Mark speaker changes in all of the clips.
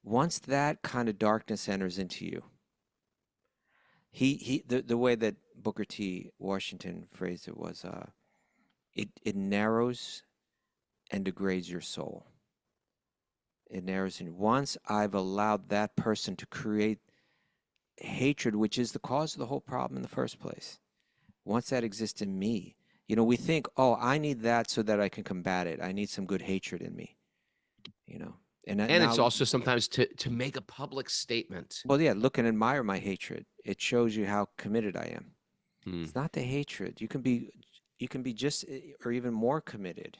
Speaker 1: once that kind of darkness enters into you, the way that Booker T. Washington phrased it was, it narrows and degrades your soul. It narrows. And once I've allowed that person to create hatred, which is the cause of the whole problem in the first place, once that exists in me, we think, oh, I need that so that I can combat it. I need some good hatred in me, And now,
Speaker 2: it's also sometimes to make a public statement.
Speaker 1: Well, yeah, look and admire my hatred. It shows you how committed I am. It's not the hatred. You can be just or even more committed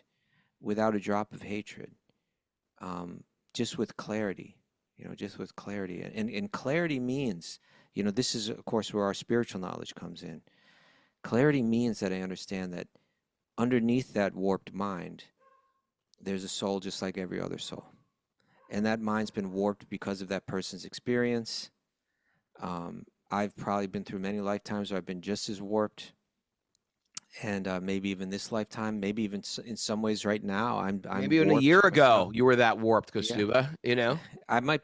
Speaker 1: without a drop of hatred, just with clarity. Just with clarity. And clarity means, this is, of course, where our spiritual knowledge comes in. Clarity means that I understand that underneath that warped mind, there's a soul just like every other soul. And that mind's been warped because of that person's experience. I've probably been through many lifetimes where I've been just as warped. And maybe even this lifetime, maybe even in some ways right now, I'm
Speaker 2: maybe even a year ago you were that warped, Kaustubha.
Speaker 1: Yeah. I might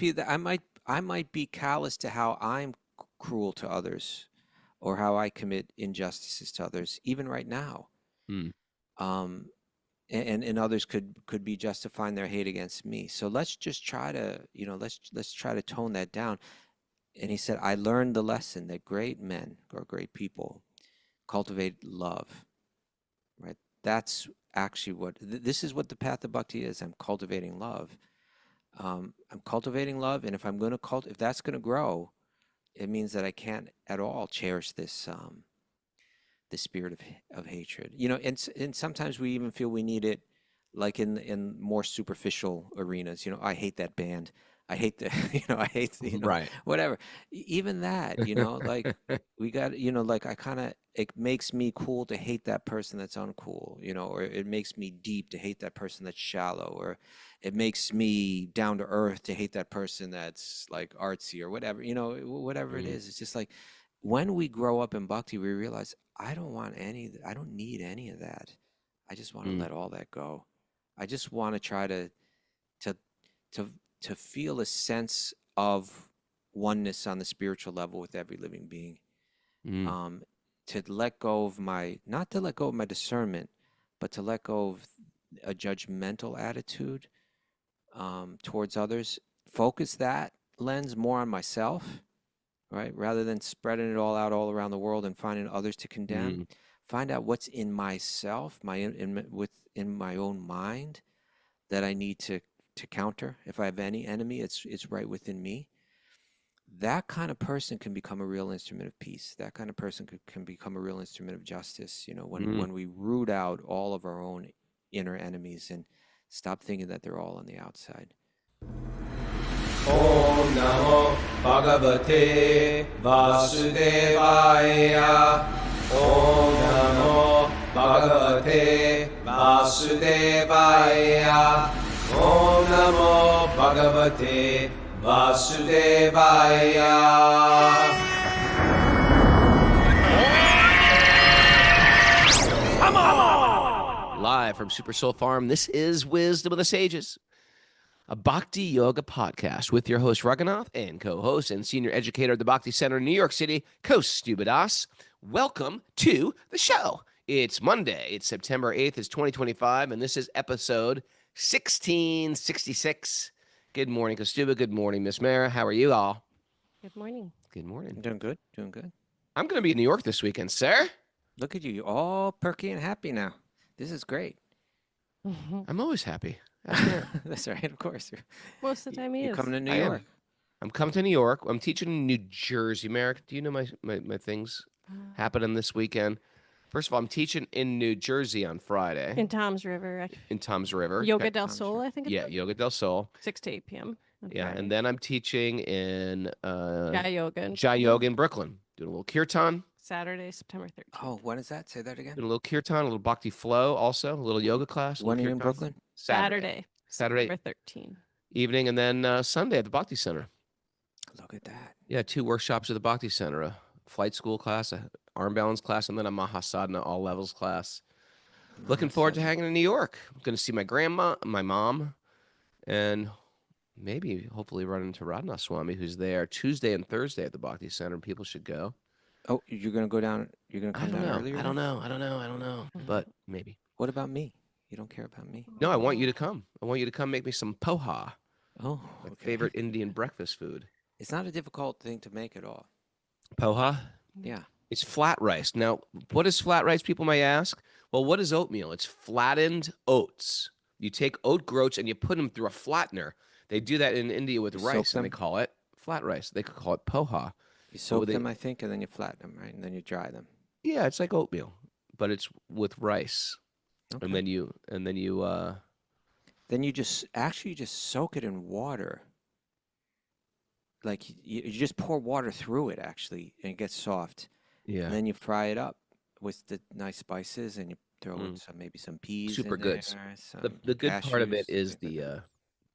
Speaker 1: be callous to how I'm cruel to others, or how I commit injustices to others, even right now. And others could be justifying their hate against me. So let's just try to, let's try to tone that down. And he said, I learned the lesson that great men or great people cultivate love, right? That's actually this is what the path of bhakti is. I'm cultivating love. I'm cultivating love, and if I'm going to if that's going to grow, it means that I can't at all cherish this the spirit of hatred. And sometimes we even feel we need it, like in more superficial arenas. I hate that band. I hate the, I hate,
Speaker 2: right.
Speaker 1: Whatever. Even that, like we got, like it makes me cool to hate that person that's uncool, or it makes me deep to hate that person that's shallow, or it makes me down to earth to hate that person that's like artsy or whatever, whatever it is. It's just like when we grow up in bhakti, we realize I don't need any of that. I just want to let all that go. I just want to try to feel a sense of oneness on the spiritual level with every living being. To let go of not to let go of my discernment, but to let go of a judgmental attitude towards others. Focus that lens more on myself, right? Rather than spreading it all out all around the world and finding others to condemn. Find out what's in myself, within my own mind, that I need to counter. If I have any enemy, it's right within me. That kind of person can become a real instrument of peace. That kind of person can become a real instrument of justice. When we root out all of our own inner enemies and stop thinking that they're all on the outside.
Speaker 3: Om Namo Bhagavate Vasudevaya. Om Namo Bhagavate Vasudevaya. Om Namo Bhagavate Vasudevaya.
Speaker 2: Come on! Live from Super Soul Farm, this is Wisdom of the Sages, a Bhakti Yoga podcast with your host, Raghunath, and co-host and senior educator at the Bhakti Center in New York City, Kaustubha. Welcome to the show. It's Monday. It's September 8th. It's 2025, and this is episode 1666. Good morning, Kaustubha. Good morning, Miss Mara. How are you all?
Speaker 4: Good morning.
Speaker 2: Good morning.
Speaker 1: I'm doing good. Doing good.
Speaker 2: I'm going to be in New York this weekend, sir.
Speaker 1: Look at you. You're all perky and happy now. This is great.
Speaker 2: I'm always happy.
Speaker 1: That's right, of course.
Speaker 4: Most of the time
Speaker 1: You're coming to New York.
Speaker 2: I'm coming to New York. I'm teaching in New Jersey. Merrick, do you know my things happening this weekend? First of all, I'm teaching in New Jersey on Friday.
Speaker 4: In Tom's River.
Speaker 2: In Tom's River.
Speaker 4: Yoga del Sol, I think it's called.
Speaker 2: Yoga del Sol.
Speaker 4: 6 to 8 p.m.
Speaker 2: Yeah, Friday. And then I'm teaching in
Speaker 4: Jai Yoga
Speaker 2: in Brooklyn. Doing a little kirtan.
Speaker 4: Saturday, September 13th.
Speaker 1: Oh, when is that? Say that again.
Speaker 2: Doing a little kirtan, a little bhakti flow also, a little yoga class.
Speaker 1: When are you in Brooklyn?
Speaker 4: Saturday, September 13th.
Speaker 2: Evening, and then Sunday at the Bhakti Center.
Speaker 1: Look at that.
Speaker 2: Yeah, 2 workshops at the Bhakti Center, a flight school class, a arm balance class, and then a Mahasadhana all levels class. Looking forward to hanging in New York. I'm going to see my grandma, my mom, and maybe hopefully run into Radhanath Swami, who's there Tuesday and Thursday at the Bhakti Center. People should go.
Speaker 1: Oh, you're gonna go down. You're gonna
Speaker 2: I
Speaker 1: come
Speaker 2: don't
Speaker 1: down
Speaker 2: know.
Speaker 1: earlier.
Speaker 2: I don't know. I don't know. I don't know. But maybe.
Speaker 1: What about me? You don't care about me?
Speaker 2: No, I want you to come. I want you to come make me some poha,
Speaker 1: Oh,
Speaker 2: my
Speaker 1: okay.
Speaker 2: favorite Indian breakfast food.
Speaker 1: It's not a difficult thing to make at all.
Speaker 2: Poha?
Speaker 1: Yeah.
Speaker 2: It's flat rice. Now, what is flat rice, people may ask? Well, what is oatmeal? It's flattened oats. You take oat groats and you put them through a flattener. They do that in India with
Speaker 1: You
Speaker 2: rice,
Speaker 1: soak
Speaker 2: and they
Speaker 1: them?
Speaker 2: call it flat rice. They could call it poha.
Speaker 1: You soak
Speaker 2: they-
Speaker 1: them, I think, and then you flatten them, right? And then you dry them.
Speaker 2: Yeah, it's like oatmeal, but it's with rice.
Speaker 1: Okay.
Speaker 2: And then you
Speaker 1: Then you just soak it in water. Like you just pour water through it actually, and it gets soft.
Speaker 2: yeah.
Speaker 1: And then you fry it up with the nice spices, and you throw in maybe some peas.
Speaker 2: Super
Speaker 1: in
Speaker 2: good.
Speaker 1: there,
Speaker 2: The good part of it
Speaker 1: cashews,
Speaker 2: is
Speaker 1: things like that.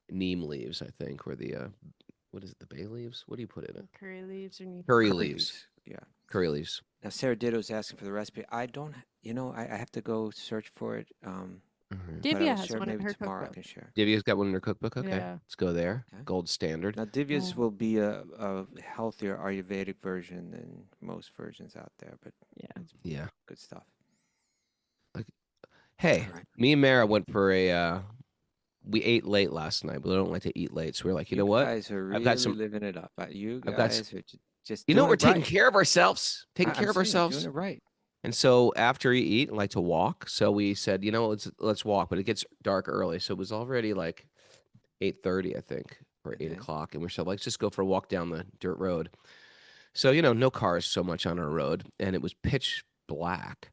Speaker 2: the neem leaves, I think, or the what is it, the bay leaves? What do you put in it?
Speaker 4: Curry leaves or
Speaker 2: Curry
Speaker 1: Curry
Speaker 2: leaves.
Speaker 1: Yeah.
Speaker 2: Curry leaves.
Speaker 1: Now Sarah Ditto's asking for the recipe. I don't. I have to go search for it. But
Speaker 4: Divya
Speaker 1: I'll
Speaker 4: has
Speaker 1: share
Speaker 4: one in
Speaker 1: maybe
Speaker 4: her
Speaker 1: tomorrow. I
Speaker 4: cookbook.
Speaker 1: can share.
Speaker 2: Divya's got one in her cookbook. Okay,
Speaker 4: Yeah.
Speaker 2: let's go there.
Speaker 1: Okay.
Speaker 2: Gold standard.
Speaker 1: Now Divya's
Speaker 4: Mm.
Speaker 1: will be a healthier Ayurvedic version than most versions out there, but
Speaker 4: Yeah.
Speaker 1: it's
Speaker 2: Yeah.
Speaker 1: good stuff.
Speaker 2: Hey,
Speaker 1: All right.
Speaker 2: me and Mara went for a. We ate late last night, but I don't like to eat late, so we're like, you know what?
Speaker 1: guys are really
Speaker 2: I've got some.
Speaker 1: living it up. You
Speaker 2: I've got
Speaker 1: guys are just
Speaker 2: You know,
Speaker 1: doing
Speaker 2: we're
Speaker 1: it
Speaker 2: taking
Speaker 1: right.
Speaker 2: care of ourselves. Taking
Speaker 1: I'm
Speaker 2: care of
Speaker 1: saying you're
Speaker 2: ourselves.
Speaker 1: doing it right.
Speaker 2: And so after you eat, I like to walk. So we said, you know, let's walk, but it gets dark early. So it was already like 8:30, I think, or 8
Speaker 1: Okay.
Speaker 2: o'clock. And we said, let's just go for a walk down the dirt road. So, you know, no cars so much on our road. And it was pitch black.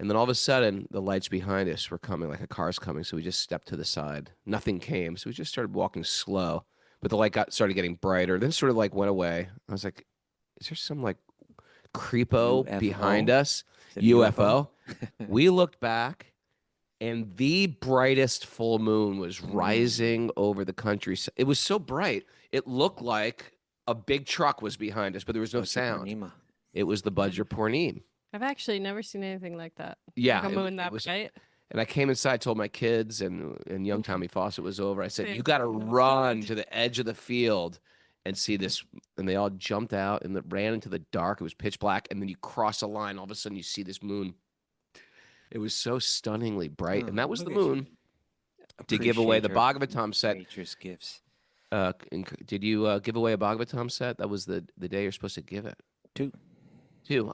Speaker 2: And then all of a sudden, the lights behind us were coming, like a car's coming. So we just stepped to the side. Nothing came. So we just started walking slow. But the light started getting brighter. Then sort of like went away. I was like, is there some like creepo behind us?
Speaker 1: Is it a
Speaker 2: UFO. We looked back, and the brightest full moon was rising over the country. It was so bright, it looked like a big truck was behind us, but there was no sound.
Speaker 1: Purnima.
Speaker 2: It was the Vajra Purnim.
Speaker 4: I've actually never seen anything like that.
Speaker 2: Yeah,
Speaker 4: Like a
Speaker 2: it
Speaker 4: moon that
Speaker 2: was-
Speaker 4: bright.
Speaker 2: And I came inside, told my kids, and young Tommy Fawcett was over. I said,
Speaker 4: Same.
Speaker 2: you got to run to the edge of the field and see this. And they all jumped out and ran into the dark. It was pitch black. And then you cross a line. All of a sudden, you see this moon. It was so stunningly bright.
Speaker 1: Oh,
Speaker 2: And that was the
Speaker 1: look at you.
Speaker 2: moon to give away the
Speaker 1: Appreciate
Speaker 2: Bhagavatam set.
Speaker 1: Nature's gifts.
Speaker 2: Did you give away a Bhagavatam set? That was the day you're supposed to give it.
Speaker 1: Two.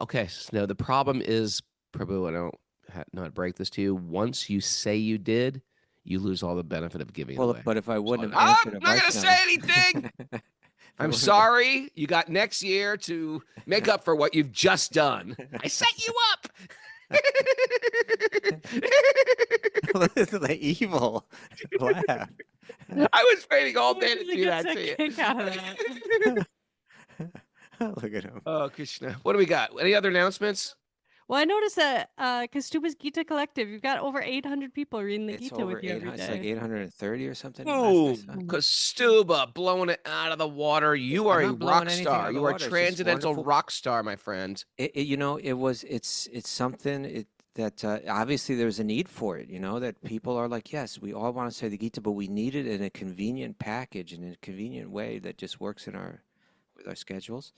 Speaker 2: Okay. So now the problem is, Prabhu, I don't know how to break this to you. Once you say you did, you lose all the benefit of giving it
Speaker 1: Well,
Speaker 2: away.
Speaker 1: but if I wouldn't have
Speaker 2: I'm
Speaker 1: answered
Speaker 2: not
Speaker 1: it
Speaker 2: going to say anything. I'm sorry. You got next year to make up for what you've just done. I set you up.
Speaker 1: This is the evil laugh.
Speaker 2: I was waiting all day to
Speaker 4: Really
Speaker 2: do that
Speaker 4: gets a
Speaker 2: to you.
Speaker 4: kick out of that.
Speaker 1: Look at him.
Speaker 2: Oh, Krishna. What do we got? Any other announcements?
Speaker 4: Well, I noticed that Kaustubha's Gita Collective, you've got over 800 people reading the
Speaker 1: It's
Speaker 4: Gita
Speaker 1: over
Speaker 4: with you every
Speaker 1: 800.
Speaker 4: day.
Speaker 1: It's like 830 or something.
Speaker 2: Oh,
Speaker 1: last I saw.
Speaker 2: Kaustubha, blowing it out of the water. You
Speaker 1: I'm
Speaker 2: are a
Speaker 1: not blowing
Speaker 2: rock
Speaker 1: anything
Speaker 2: star.
Speaker 1: out of the
Speaker 2: You are a
Speaker 1: water. It's just
Speaker 2: transcendental
Speaker 1: wonderful.
Speaker 2: rock star, my friend.
Speaker 1: It's something that obviously there's a need for it, that people are like, yes, we all want to say the Gita, but we need it in a convenient package and in a convenient way that just works with our schedules.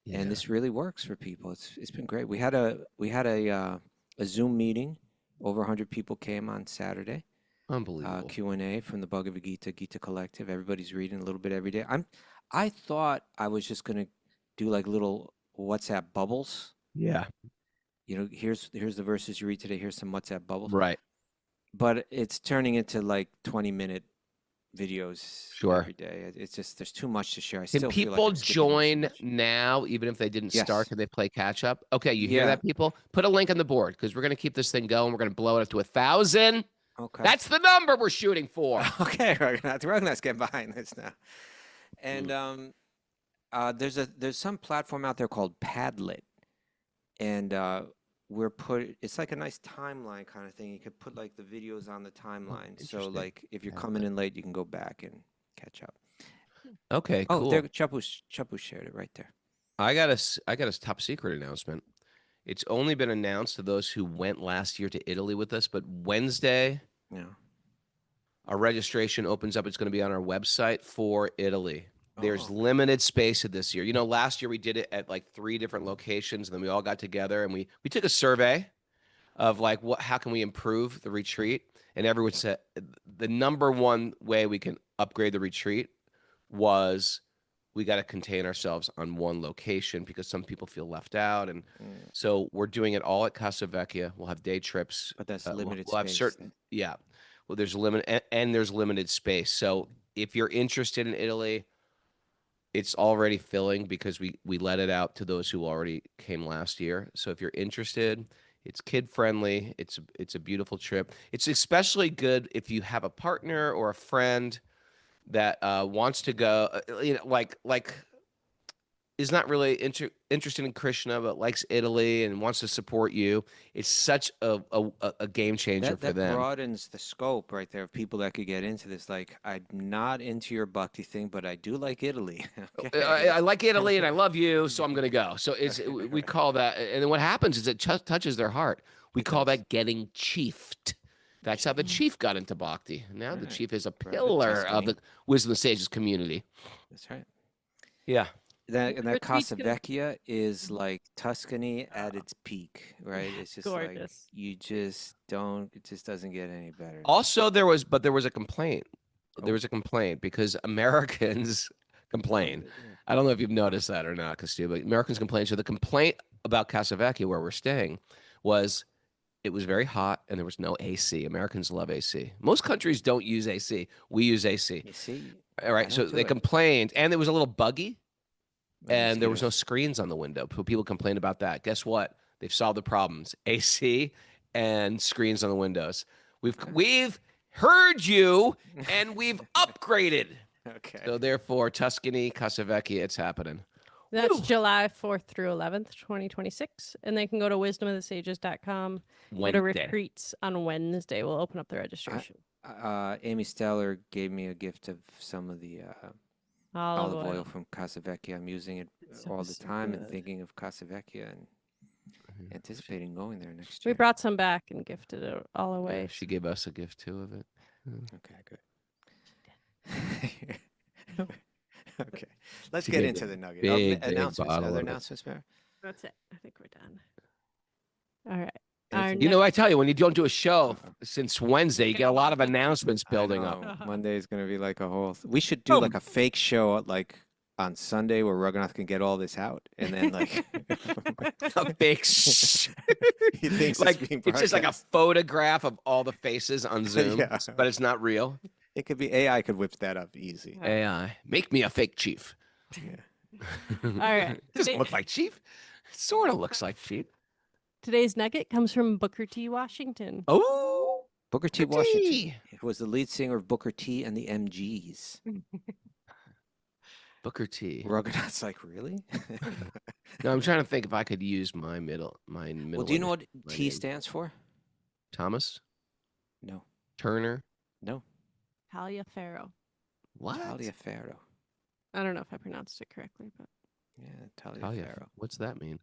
Speaker 2: Yeah.
Speaker 1: And this really works for people. It's been great. We had a Zoom meeting. Over 100 people came on Saturday.
Speaker 2: Unbelievable.
Speaker 1: Q&A from the Bhagavad Gita Collective. Everybody's reading a little bit every day. I thought I was just gonna do like little WhatsApp bubbles.
Speaker 2: Yeah.
Speaker 1: Here's the verses you read today. Here's some WhatsApp bubbles.
Speaker 2: Right.
Speaker 1: But it's turning into like 20-minute videos
Speaker 2: Sure.
Speaker 1: every day. It's just there's too much to share. I
Speaker 2: Can
Speaker 1: still feel like
Speaker 2: people
Speaker 1: I'm skipping
Speaker 2: join
Speaker 1: so much.
Speaker 2: now, even if they didn't
Speaker 1: Yes.
Speaker 2: start? Can they play catch up? Okay, you hear
Speaker 1: Yeah.
Speaker 2: that, people? Put a link on the board because we're going to keep this thing going. We're going to blow it up to 1,000.
Speaker 1: Okay.
Speaker 2: That's the number we're shooting for.
Speaker 1: Okay, Raghunath's getting behind this now. And there's some platform out there called Padlet, and it's like a nice timeline kind of thing. You could put like the videos on the timeline, so
Speaker 2: interesting.
Speaker 1: like if you're coming in late, you can go back and catch up.
Speaker 2: Okay,
Speaker 1: Oh,
Speaker 2: cool.
Speaker 1: there, Chapu shared it right there.
Speaker 2: I got a top secret announcement. It's only been announced to those who went last year to Italy with us, but Wednesday,
Speaker 1: Yeah.
Speaker 2: Our registration opens up. It's going to be on our website for Italy. There's
Speaker 1: Oh.
Speaker 2: limited space this year. You know, last year we did it at like 3 different locations, and then we all got together and we took a survey of like how can we improve the retreat, and everyone said the number one way we can upgrade the retreat was we got to contain ourselves on one location because some people feel left out, and so we're doing it all at Casa Vecchia. We'll have day trips,
Speaker 1: But that's
Speaker 2: we'll
Speaker 1: limited
Speaker 2: have
Speaker 1: space.
Speaker 2: certain well, there's there's limited space. So if you're interested in Italy, it's already filling because we let it out to those who already came last year. So if you're interested, it's kid friendly. It's a beautiful trip. It's especially good if you have a partner or a friend that wants to go. You know, like is not really interested in Krishna, but likes Italy and wants to support you. It's such a game changer for
Speaker 1: That
Speaker 2: them.
Speaker 1: broadens the scope right there of people that could get into this. Like, I'm not into your bhakti thing, but I do like Italy. Okay.
Speaker 2: I like Italy and I love you, so I'm going to go. So we call that, and then what happens is it touches their heart. We call that getting chiefed. That's how the chief got into bhakti. Now the
Speaker 1: Right.
Speaker 2: chief is a
Speaker 1: Right.
Speaker 2: pillar of the Wisdom of the Sages community.
Speaker 1: That's right.
Speaker 2: Yeah.
Speaker 1: That
Speaker 4: Retreat's
Speaker 1: Casa
Speaker 4: gonna-
Speaker 1: Vecchia is like Tuscany at its peak, right? It's just like
Speaker 4: Gorgeous.
Speaker 1: you just don't. It just doesn't get any better.
Speaker 2: Also, there was a complaint. There
Speaker 1: Oh.
Speaker 2: was a complaint because Americans complain. I don't know if you've noticed that or not, Kaustubha, but Americans complain. So the complaint about Casa Vecchia, where we're staying, was it was very hot and there was no AC. Americans love AC. Most countries don't use AC. We use AC.
Speaker 1: You see,
Speaker 2: All right.
Speaker 1: I
Speaker 2: So
Speaker 1: don't do
Speaker 2: they
Speaker 1: it.
Speaker 2: complained, and it was a little buggy, and there was no
Speaker 1: Mosquitoes.
Speaker 2: screens on the window. People complained about that. Guess what? They've solved the problems. AC and screens on the windows. We've heard you, and we've upgraded.
Speaker 1: Okay.
Speaker 2: So therefore, Tuscany, Casa Vecchia, it's happening.
Speaker 4: That's
Speaker 2: Woo.
Speaker 4: July 4th through 11th, 2026. And they can go to wisdomofthesages.com. Go to
Speaker 2: Wednesday.
Speaker 4: retreats on Wednesday. We'll open up the registration.
Speaker 1: Amy Steller gave me a gift of some of the olive oil from Casa Vecchia. I'm using it
Speaker 4: So
Speaker 1: all the time and
Speaker 4: good.
Speaker 1: thinking of Casa Vecchia and anticipating going there next
Speaker 4: We
Speaker 1: year.
Speaker 4: brought some back and gifted it all
Speaker 2: Yeah,
Speaker 4: away.
Speaker 2: she gave us a gift too of it.
Speaker 1: Okay, good. Okay, let's
Speaker 2: She
Speaker 1: get
Speaker 2: gave
Speaker 1: into
Speaker 2: a
Speaker 1: the nugget.
Speaker 2: big
Speaker 1: Announcements.
Speaker 2: bottle
Speaker 1: Other
Speaker 2: of it.
Speaker 1: announcements, Mary?
Speaker 4: That's it. I think we're done. All right.
Speaker 1: Anything-
Speaker 2: You know, I tell you, when you don't do a show since Wednesday, you get a lot of announcements building
Speaker 1: I
Speaker 2: up.
Speaker 1: know. Monday is going to be like a whole. We should do like a fake show like on Sunday where Raghunath can get all this out, and then like
Speaker 2: A fake
Speaker 1: he thinks
Speaker 2: like
Speaker 1: it's being
Speaker 2: it's just like a
Speaker 1: broadcast.
Speaker 2: photograph of all the faces on Zoom,
Speaker 1: Yeah.
Speaker 2: but it's not real.
Speaker 1: It could be AI could whip that up easy.
Speaker 2: AI, make me a fake chief.
Speaker 1: Yeah.
Speaker 4: All right.
Speaker 2: Doesn't look like chief. Sort of looks like chief.
Speaker 4: Today's nugget comes from Booker T. Washington.
Speaker 2: Oh,
Speaker 1: Booker T.
Speaker 2: Booker
Speaker 1: Washington
Speaker 2: T.
Speaker 1: was the lead singer of Booker T and the MGs.
Speaker 2: Booker T.
Speaker 1: Raghunath's like, really?
Speaker 2: No, I'm trying to think if I could use my middle.
Speaker 1: Well, do you know what
Speaker 2: my
Speaker 1: T
Speaker 2: name.
Speaker 1: stands for?
Speaker 2: Thomas
Speaker 1: No.
Speaker 2: Turner.
Speaker 1: No.
Speaker 4: Taliaferro.
Speaker 2: What?
Speaker 1: Taliaferro.
Speaker 4: I don't know if I pronounced it correctly, but
Speaker 1: Yeah,
Speaker 2: Oh yeah.
Speaker 1: Taliaferro.
Speaker 2: What's that mean?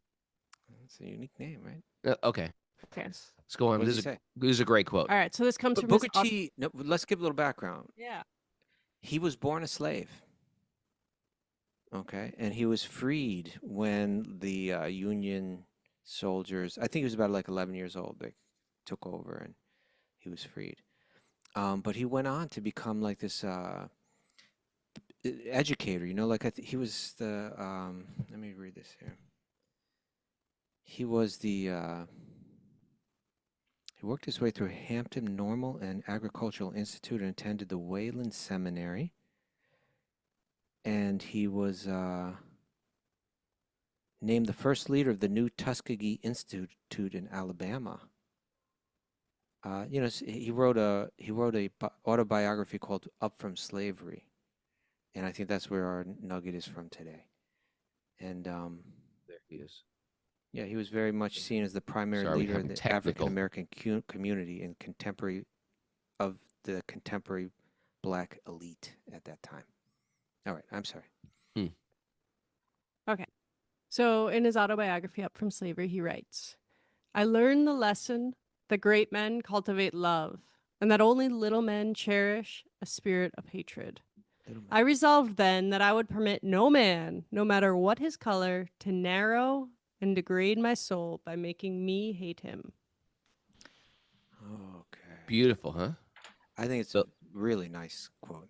Speaker 1: It's a unique name, right?
Speaker 2: Okay,
Speaker 4: okay.
Speaker 2: let's go on.
Speaker 1: What does
Speaker 2: This
Speaker 1: he
Speaker 2: is,
Speaker 1: say?
Speaker 2: this is a great quote.
Speaker 4: All right. So this comes
Speaker 1: But
Speaker 4: from
Speaker 1: Booker
Speaker 4: his
Speaker 1: T. No, let's give a little background.
Speaker 4: Yeah.
Speaker 1: He was born a slave. Okay, and he was freed when the Union soldiers. I think he was about like 11 years old. They took over, and he was freed. But he went on to become like this educator. You know, like he was the. Let me read this here. He was the. He worked his way through Hampton Normal and Agricultural Institute and attended the Wayland Seminary. And he was named the first leader of the new Tuskegee Institute in Alabama. You know, he wrote a autobiography called "Up from Slavery," and I think that's where our nugget is from today. And
Speaker 2: There he is.
Speaker 1: yeah, he was very much seen as the primary
Speaker 2: Sorry, we
Speaker 1: leader
Speaker 2: have
Speaker 1: of the
Speaker 2: technical.
Speaker 1: African American community and the contemporary black elite at that time. All right, I'm sorry.
Speaker 4: So in his autobiography, Up from Slavery, he writes, I learned the lesson the great men cultivate love, and that only little men cherish a spirit of hatred.
Speaker 1: Little man.
Speaker 4: I resolved then that I would permit no man, no matter what his color, to narrow and degrade my soul by making me hate him.
Speaker 1: Okay.
Speaker 2: Beautiful, huh?
Speaker 1: I think it's
Speaker 2: The
Speaker 1: a really nice quote.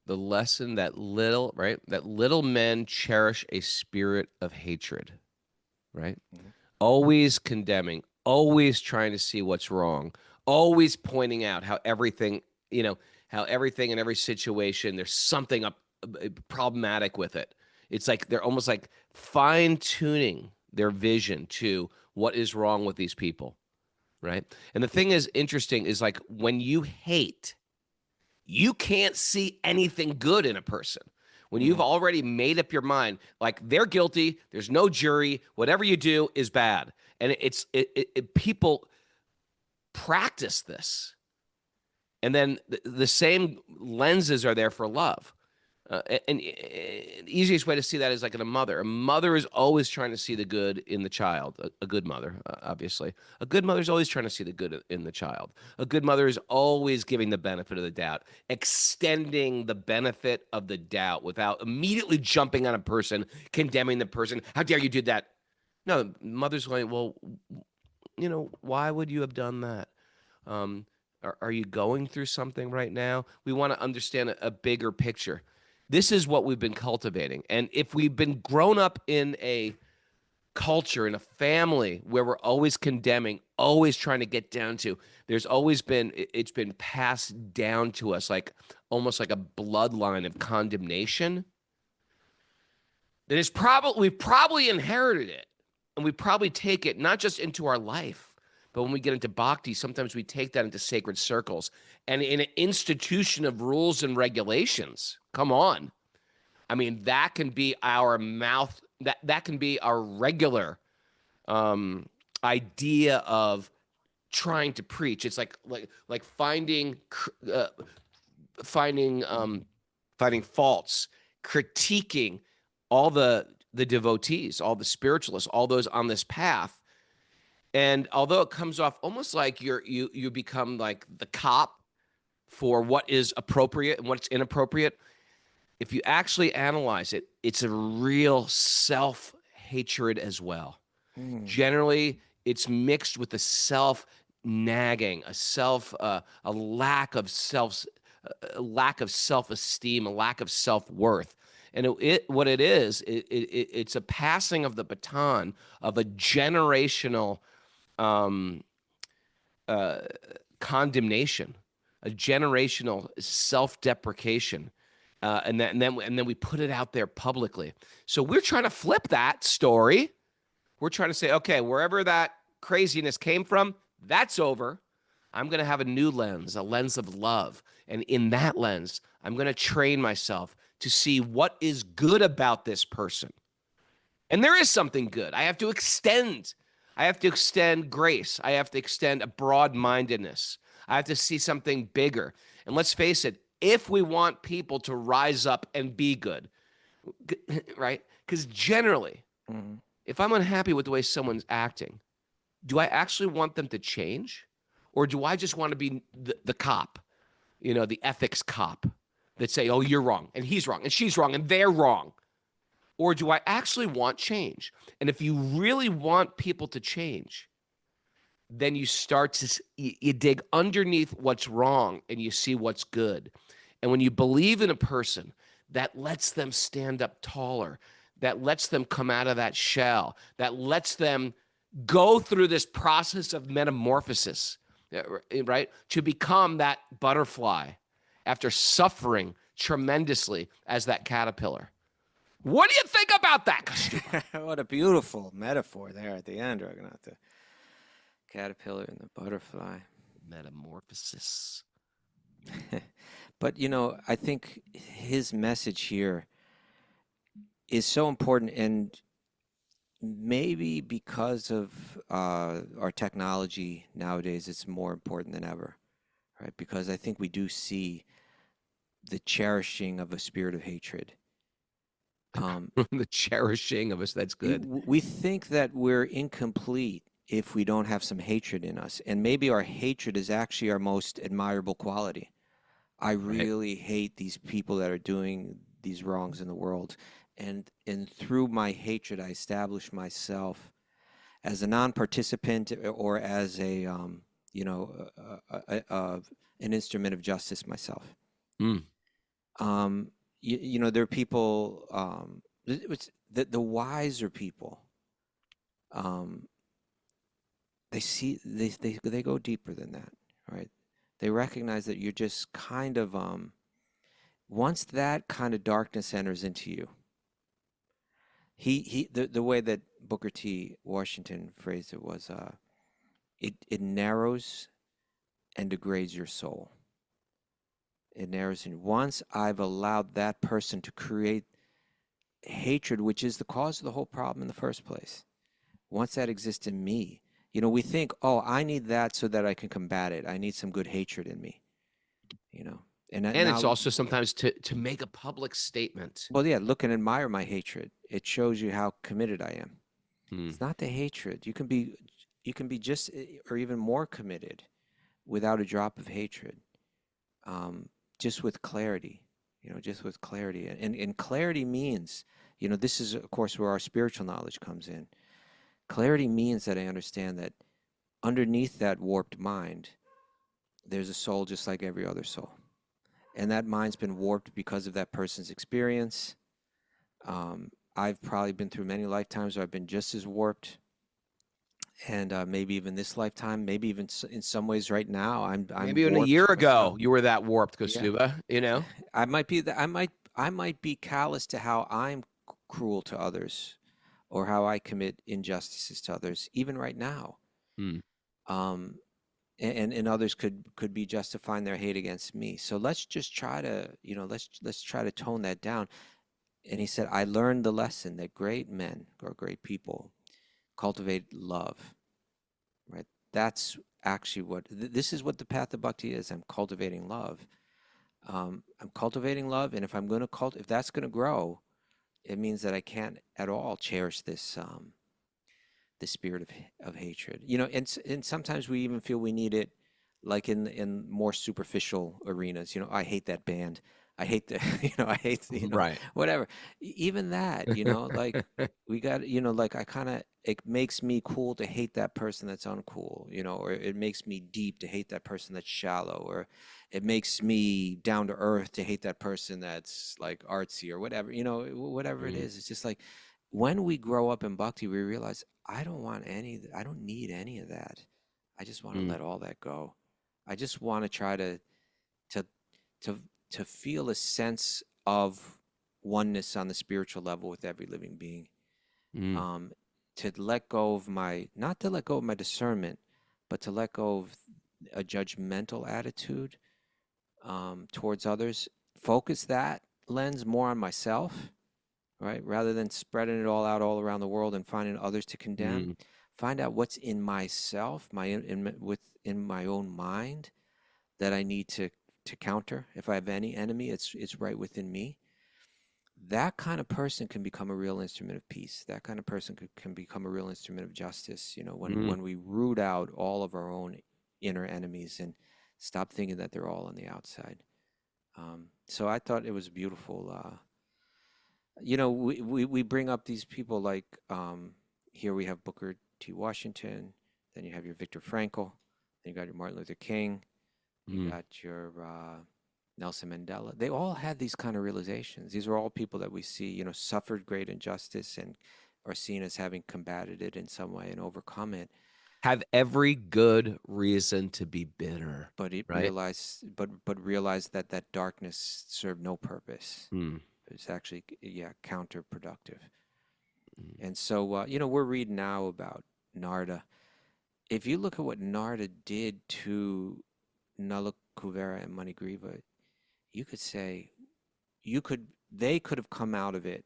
Speaker 2: the lesson that little men cherish a spirit of hatred, right?
Speaker 1: Mhm.
Speaker 2: Always condemning, always trying to see what's wrong, always pointing out how everything, how everything in every situation, there's something problematic with it. It's like they're almost like fine tuning their vision to what is wrong with these people, right? And the thing is interesting is like when you hate, you can't see anything good in a person. When you've already made up your mind, like they're guilty, there's no jury, whatever you do is bad. And people practice this. And then the same lenses are there for love. And the easiest way to see that is like in a mother. A mother is always trying to see the good in the child. A good mother, obviously. A good mother is always trying to see the good in the child. A good mother is always giving the benefit of the doubt, extending the benefit of the doubt without immediately jumping on a person, condemning the person. How dare you do that? No, mother's going, well, why would you have done that? Are you going through something right now? We want to understand a bigger picture. This is what we've been cultivating. And if we've been grown up in a culture, in a family where we're always condemning, always trying to get down to, it's been passed down to us like almost like a bloodline of condemnation, then we've probably inherited it. And we probably take it not just into our life, but when we get into bhakti, sometimes we take that into sacred circles and in an institution of rules and regulations. Come on. I mean, that can be our mouth. That can be our regular idea of trying to preach. It's like finding faults, critiquing all the devotees, all the spiritualists, all those on this path. And although it comes off almost like you become like the cop for what is appropriate and what's inappropriate, if you actually analyze it, it's a real self-hatred as well. Generally, it's mixed with a self-nagging, a lack of self-esteem, a lack of self-worth. And what it is, it's a passing of the baton of a generational condemnation, a generational self-deprecation, and then we put it out there publicly. So we're trying to flip that story. We're trying to say, okay, wherever that craziness came from, that's over. I'm going to have a new lens, a lens of love, and in that lens, I'm going to train myself to see what is good about this person. And there is something good. I have to extend grace. I have to extend a broad-mindedness. I have to see something bigger. And let's face it, if we want people to rise up and be good, right? Because generally, if I'm unhappy with the way someone's acting, do I actually want them to change? Or do I just want to be the cop, the ethics cop that say, oh, you're wrong, and he's wrong, and she's wrong, and they're wrong? Or do I actually want change? And if you really want people to change, then you start to you dig underneath what's wrong and you see what's good. And when you believe in a person, that lets them stand up taller, that lets them come out of that shell, that lets them go through this process of metamorphosis, right? To become that butterfly after suffering tremendously as that caterpillar. What do you think about that, Kaustubha?
Speaker 1: What a beautiful metaphor there at the end, Raghunath. The caterpillar and the butterfly.
Speaker 2: Metamorphosis.
Speaker 1: But, I think his message here is so important, and maybe because of our technology nowadays, it's more important than ever, right? Because I think we do see the cherishing of a spirit of hatred.
Speaker 2: The cherishing of us, that's good.
Speaker 1: We think that we're incomplete if we don't have some hatred in us. And maybe our hatred is actually our most admirable quality. I really hate these people that are doing these wrongs in the world. And through my hatred, I establish myself as a non-participant or as a, an instrument of justice myself.
Speaker 2: Mm.
Speaker 1: There are people, the wiser people, they go deeper than that, right? They recognize that you're just kind of, once that kind of darkness enters into you, the way that Booker T. Washington phrased it was, it narrows and degrades your soul. It narrows. And once I've allowed that person to create hatred, which is the cause of the whole problem in the first place, once that exists in me, we think, oh, I need that so that I can combat it. I need some good hatred in me, And
Speaker 2: it's also sometimes to make a public statement.
Speaker 1: Well, yeah, look and admire my hatred. It shows you how committed I am. It's not the hatred. You can be just or even more committed without a drop of hatred. Just with clarity, just with clarity. And clarity means, this is, of course, where our spiritual knowledge comes in. Clarity means that I understand that underneath that warped mind, there's a soul just like every other soul. And that mind's been warped because of that person's experience. I've probably been through many lifetimes where I've been just as warped. And maybe even this lifetime, maybe even in some ways right now, I'm
Speaker 2: maybe even a year ago
Speaker 1: myself.
Speaker 2: you were that warped, Kaustubha.
Speaker 1: Yeah. I might be I might be callous to how I'm cruel to others, or how I commit injustices to others, even right now. And others could be justifying their hate against me. So let's just try to, let's try to tone that down. And he said, I learned the lesson that great men or great people cultivate love, right? That's actually this is what the path of bhakti is. I'm cultivating love. I'm cultivating love, and if I'm going to if that's going to grow, it means that I can't at all cherish this the spirit of hatred. And sometimes we even feel we need it, like in more superficial arenas. I hate that band. I hate the, I hate,
Speaker 2: right.
Speaker 1: whatever. Even that, like we got, like it makes me cool to hate that person that's uncool, or it makes me deep to hate that person that's shallow, or it makes me down to earth to hate that person that's like artsy or whatever, whatever it is. It's just like when we grow up in bhakti, we realize I don't need any of that. I just want to let all that go. I just want to try to feel a sense of oneness on the spiritual level with every living being. To let go of not to let go of my discernment, but to let go of a judgmental attitude towards others. Focus that lens more on myself, right? Rather than spreading it all out all around the world and finding others to condemn. Find out what's in myself, within my own mind, that I need to counter. If I have any enemy, it's right within me. That kind of person can become a real instrument of peace. That kind of person can become a real instrument of justice. When we root out all of our own inner enemies and stop thinking that they're all on the outside. So I thought it was beautiful. We bring up these people like here we have Booker T. Washington, then you have your Viktor Frankl, then you got your Martin Luther King, you got your Nelson Mandela. They all had these kind of realizations. These are all people that we see, suffered great injustice and are seen as having combated it in some way and overcome it.
Speaker 2: Have every good reason to be bitter,
Speaker 1: but
Speaker 2: right?
Speaker 1: realize that that darkness served no purpose. It's actually counterproductive. And so we're reading now about Nārada. If you look at what Nārada did to Nala Kuvera and Manigriva, you could say they could have come out of it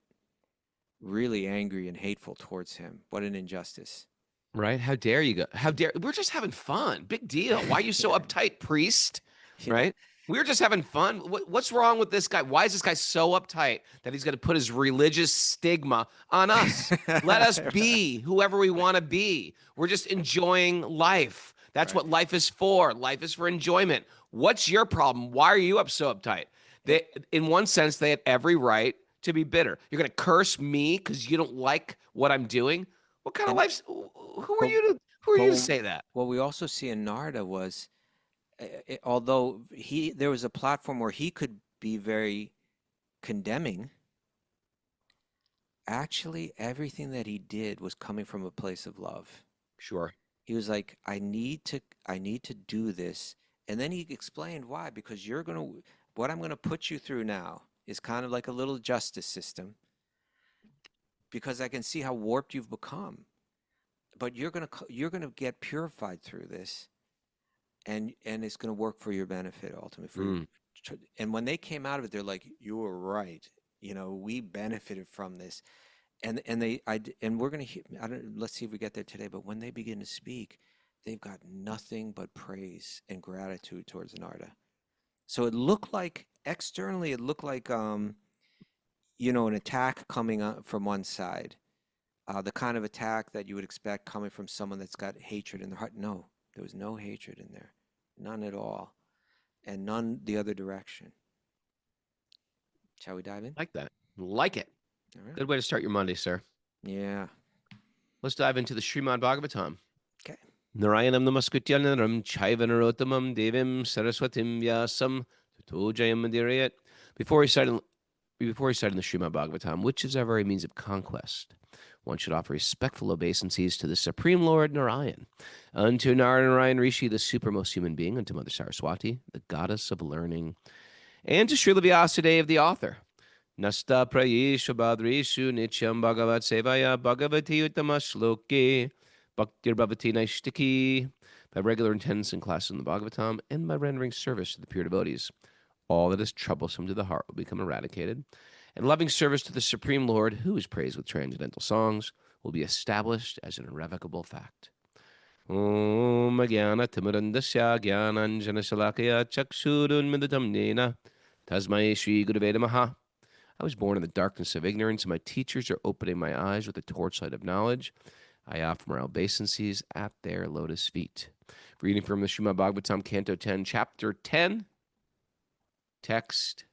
Speaker 1: really angry and hateful towards him. What an injustice.
Speaker 2: Right? How dare you go? How dare we're just having fun. Big deal. Why are you so uptight, priest? Right? We were just having fun. What's wrong with this guy? Why is this guy so uptight that he's going to put his religious stigma on us? Let us be whoever we want to be. We're just enjoying life. That's what life is for. Life is for enjoyment. What's your problem? Why are you so uptight? They, in one sense, they had every right to be bitter. You're going to curse me because you don't like what I'm doing? What kind of life? Who are you to say that?
Speaker 1: What we also see in Nārada was, although there was a platform where he could be very condemning, actually everything that he did was coming from a place of love.
Speaker 2: Sure.
Speaker 1: He was like, I need to do this. And then he explained why, because what I'm gonna put you through now is kind of like a little justice system, because I can see how warped you've become. But you're gonna get purified through this, and it's gonna work for your benefit ultimately. And when they came out of it, they're like, you were right. We benefited from this. And we're gonna hear, let's see if we get there today. But when they begin to speak, they've got nothing but praise and gratitude towards Nārada. So it looked like externally, an attack coming up from one side, the kind of attack that you would expect coming from someone that's got hatred in their heart. No, there was no hatred in there, none at all, and none the other direction. Shall we dive in?
Speaker 2: Like that. Like it.
Speaker 1: All right.
Speaker 2: Good way to start your Monday, sir.
Speaker 1: Yeah.
Speaker 2: Let's dive into the Srimad Bhagavatam.
Speaker 1: Okay.
Speaker 2: Narayanam namaskutyanam chaivanarottamam devim saraswatim vyasam tato jayam madirayat. Before he started in the Srimad Bhagavatam, which is our very means of conquest, one should offer respectful obeisances to the Supreme Lord Narayan, unto Narayan Rishi, the supermost human being, unto Mother Saraswati, the goddess of learning, and to Srila Vyasadeva, the author. Nasta prayeshu badreshu nityam bhagavat sevaya bhagavati uttama shloke bhaktir bhavati naishtiki. By regular attendance in classes in the Bhagavatam and by rendering service to the pure devotees, all that is troublesome to the heart will become eradicated, and loving service to the Supreme Lord, who is praised with transcendental songs, will be established as an irrevocable fact. Om Jnana Timurandasya Jnananjana Shalakaya Chakshurunmidhatam Nena Tasmai Shri Gurave Namaha. I was born in the darkness of ignorance, and my teachers are opening my eyes with the torchlight of knowledge. I offer my obeisances at their lotus feet. Reading from the Srimad Bhagavatam, Canto 10, Chapter 10, text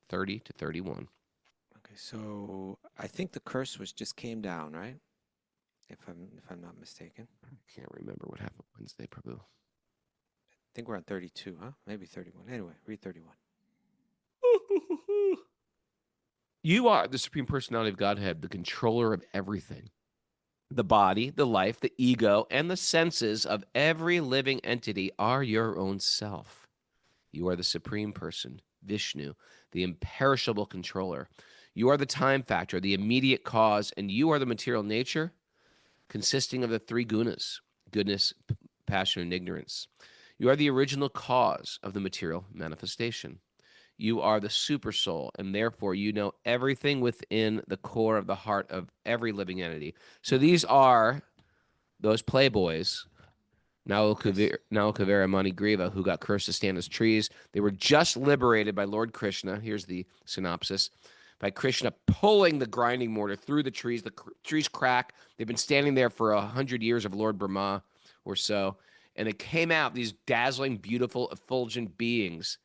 Speaker 2: 30 to 31.
Speaker 1: Okay, so I think the curse just came down, right? If I'm not mistaken.
Speaker 2: I can't remember what happened Wednesday, Prabhu.
Speaker 1: I think we're on 32, huh? Maybe 31. Anyway, read 31.
Speaker 2: You are the Supreme Personality of Godhead, the controller of everything. The body, the life, the ego, and the senses of every living entity are your own self. You are the Supreme Person, Vishnu, the imperishable controller. You are the time factor, the immediate cause, and you are the material nature consisting of the three gunas, goodness, passion, and ignorance. You are the original cause of the material manifestation. You are the super soul, and therefore you know everything within the core of the heart of every living entity. So these are those playboys, Nalakavera Manigriva, who got cursed to stand as trees. They were just liberated by Lord Krishna. Here's the synopsis. By Krishna pulling the grinding mortar through the trees. The trees crack. They've been standing there for 100 years of Lord Brahma or so. And it came out, these dazzling, beautiful, effulgent beings.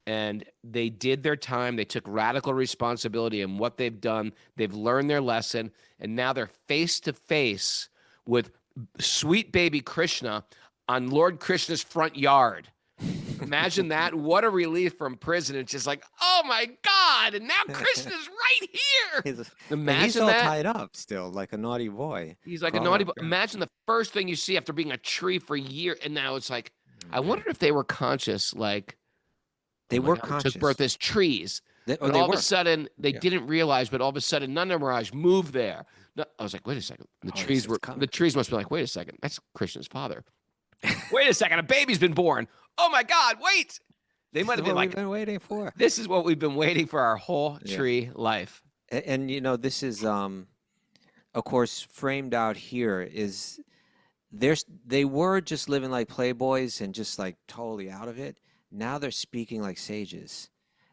Speaker 2: And they did their time. They took radical responsibility in what they've done. They've learned their lesson. And now they're face to face with sweet baby Krishna on Lord Krishna's front yard. Imagine that. What a relief from prison. It's just like, oh my God. And now Krishna's right here. Imagine
Speaker 1: he's all
Speaker 2: that.
Speaker 1: tied up still, like a naughty boy.
Speaker 2: He's like a naughty boy. Imagine the first thing you see after being a tree for a year. And now it's like, I wonder if they were conscious, like,
Speaker 1: they were conscious.
Speaker 2: Took birth as trees. All of a sudden, they didn't realize, but all of a sudden, Nanda Maharaj moved there. No, I was like, wait a second. The trees must be like, wait a second. That's Krishna's father. Wait a second. A baby's been born. Oh my God, wait. They might have been like,
Speaker 1: we've been waiting for.
Speaker 2: This is what we've been waiting for our whole tree life.
Speaker 1: And this is, of course, framed out here is they were just living like playboys and just like totally out of it. now they're speaking like sages.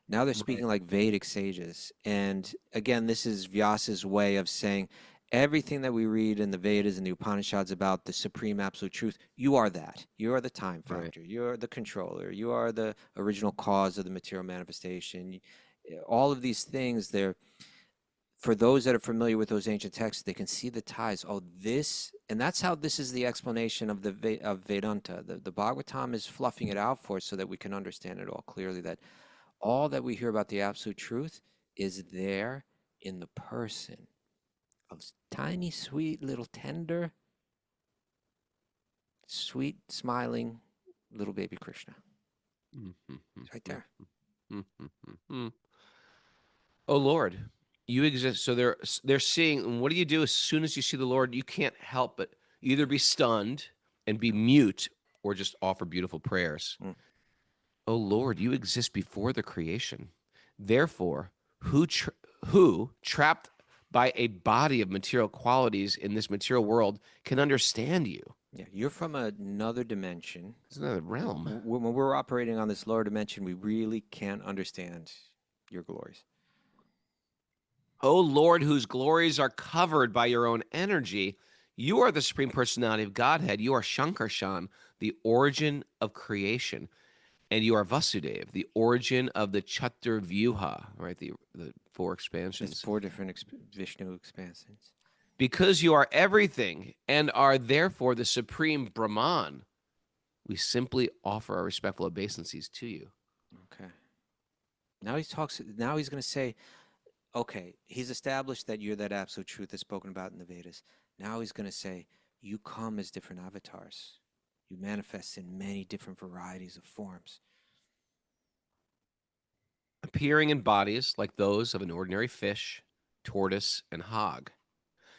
Speaker 1: Now they're speaking
Speaker 2: Right.
Speaker 1: like Vedic sages. And again, this is Vyasa's way of saying everything that we read in the Vedas and the Upanishads about the supreme absolute truth, you are that. You are the time
Speaker 2: Right.
Speaker 1: factor. You are the controller. You are the original cause of the material manifestation. All of these things, they're for those that are familiar with those ancient texts, they can see the ties. Oh, this, and that's how this is the explanation of of Vedanta. The Bhagavatam is fluffing it out for us so that we can understand it all clearly. That all that we hear about the absolute truth is there in the person of tiny, sweet, little, tender, sweet, smiling little baby Krishna. It's right there.
Speaker 2: Oh Lord, you exist. So they're seeing. And what do you do as soon as you see the Lord? You can't help but either be stunned and be mute, or just offer beautiful prayers.
Speaker 1: Mm.
Speaker 2: Oh Lord, you exist before the creation. Therefore, who trapped by a body of material qualities in this material world can understand you?
Speaker 1: Yeah, you're from another dimension.
Speaker 2: It's another realm.
Speaker 1: When we're operating on this lower dimension, we really can't understand your glories.
Speaker 2: O Lord, whose glories are covered by your own energy, you are the Supreme Personality of Godhead. You are Shankarshan, the origin of creation. And you are Vasudev, the origin of the Chaturvyuha, right? The four
Speaker 1: There's
Speaker 2: expansions.
Speaker 1: 4 different Vishnu expansions.
Speaker 2: Because you are everything and are therefore the Supreme Brahman, we simply offer our respectful obeisances to you.
Speaker 1: Okay. Now he talks. Now he's going to say, okay, he's established that you're that absolute truth that's spoken about in the Vedas. Now he's going to say, you come as different avatars. You manifest in many different varieties of forms.
Speaker 2: Appearing in bodies like those of an ordinary fish, tortoise, and hog.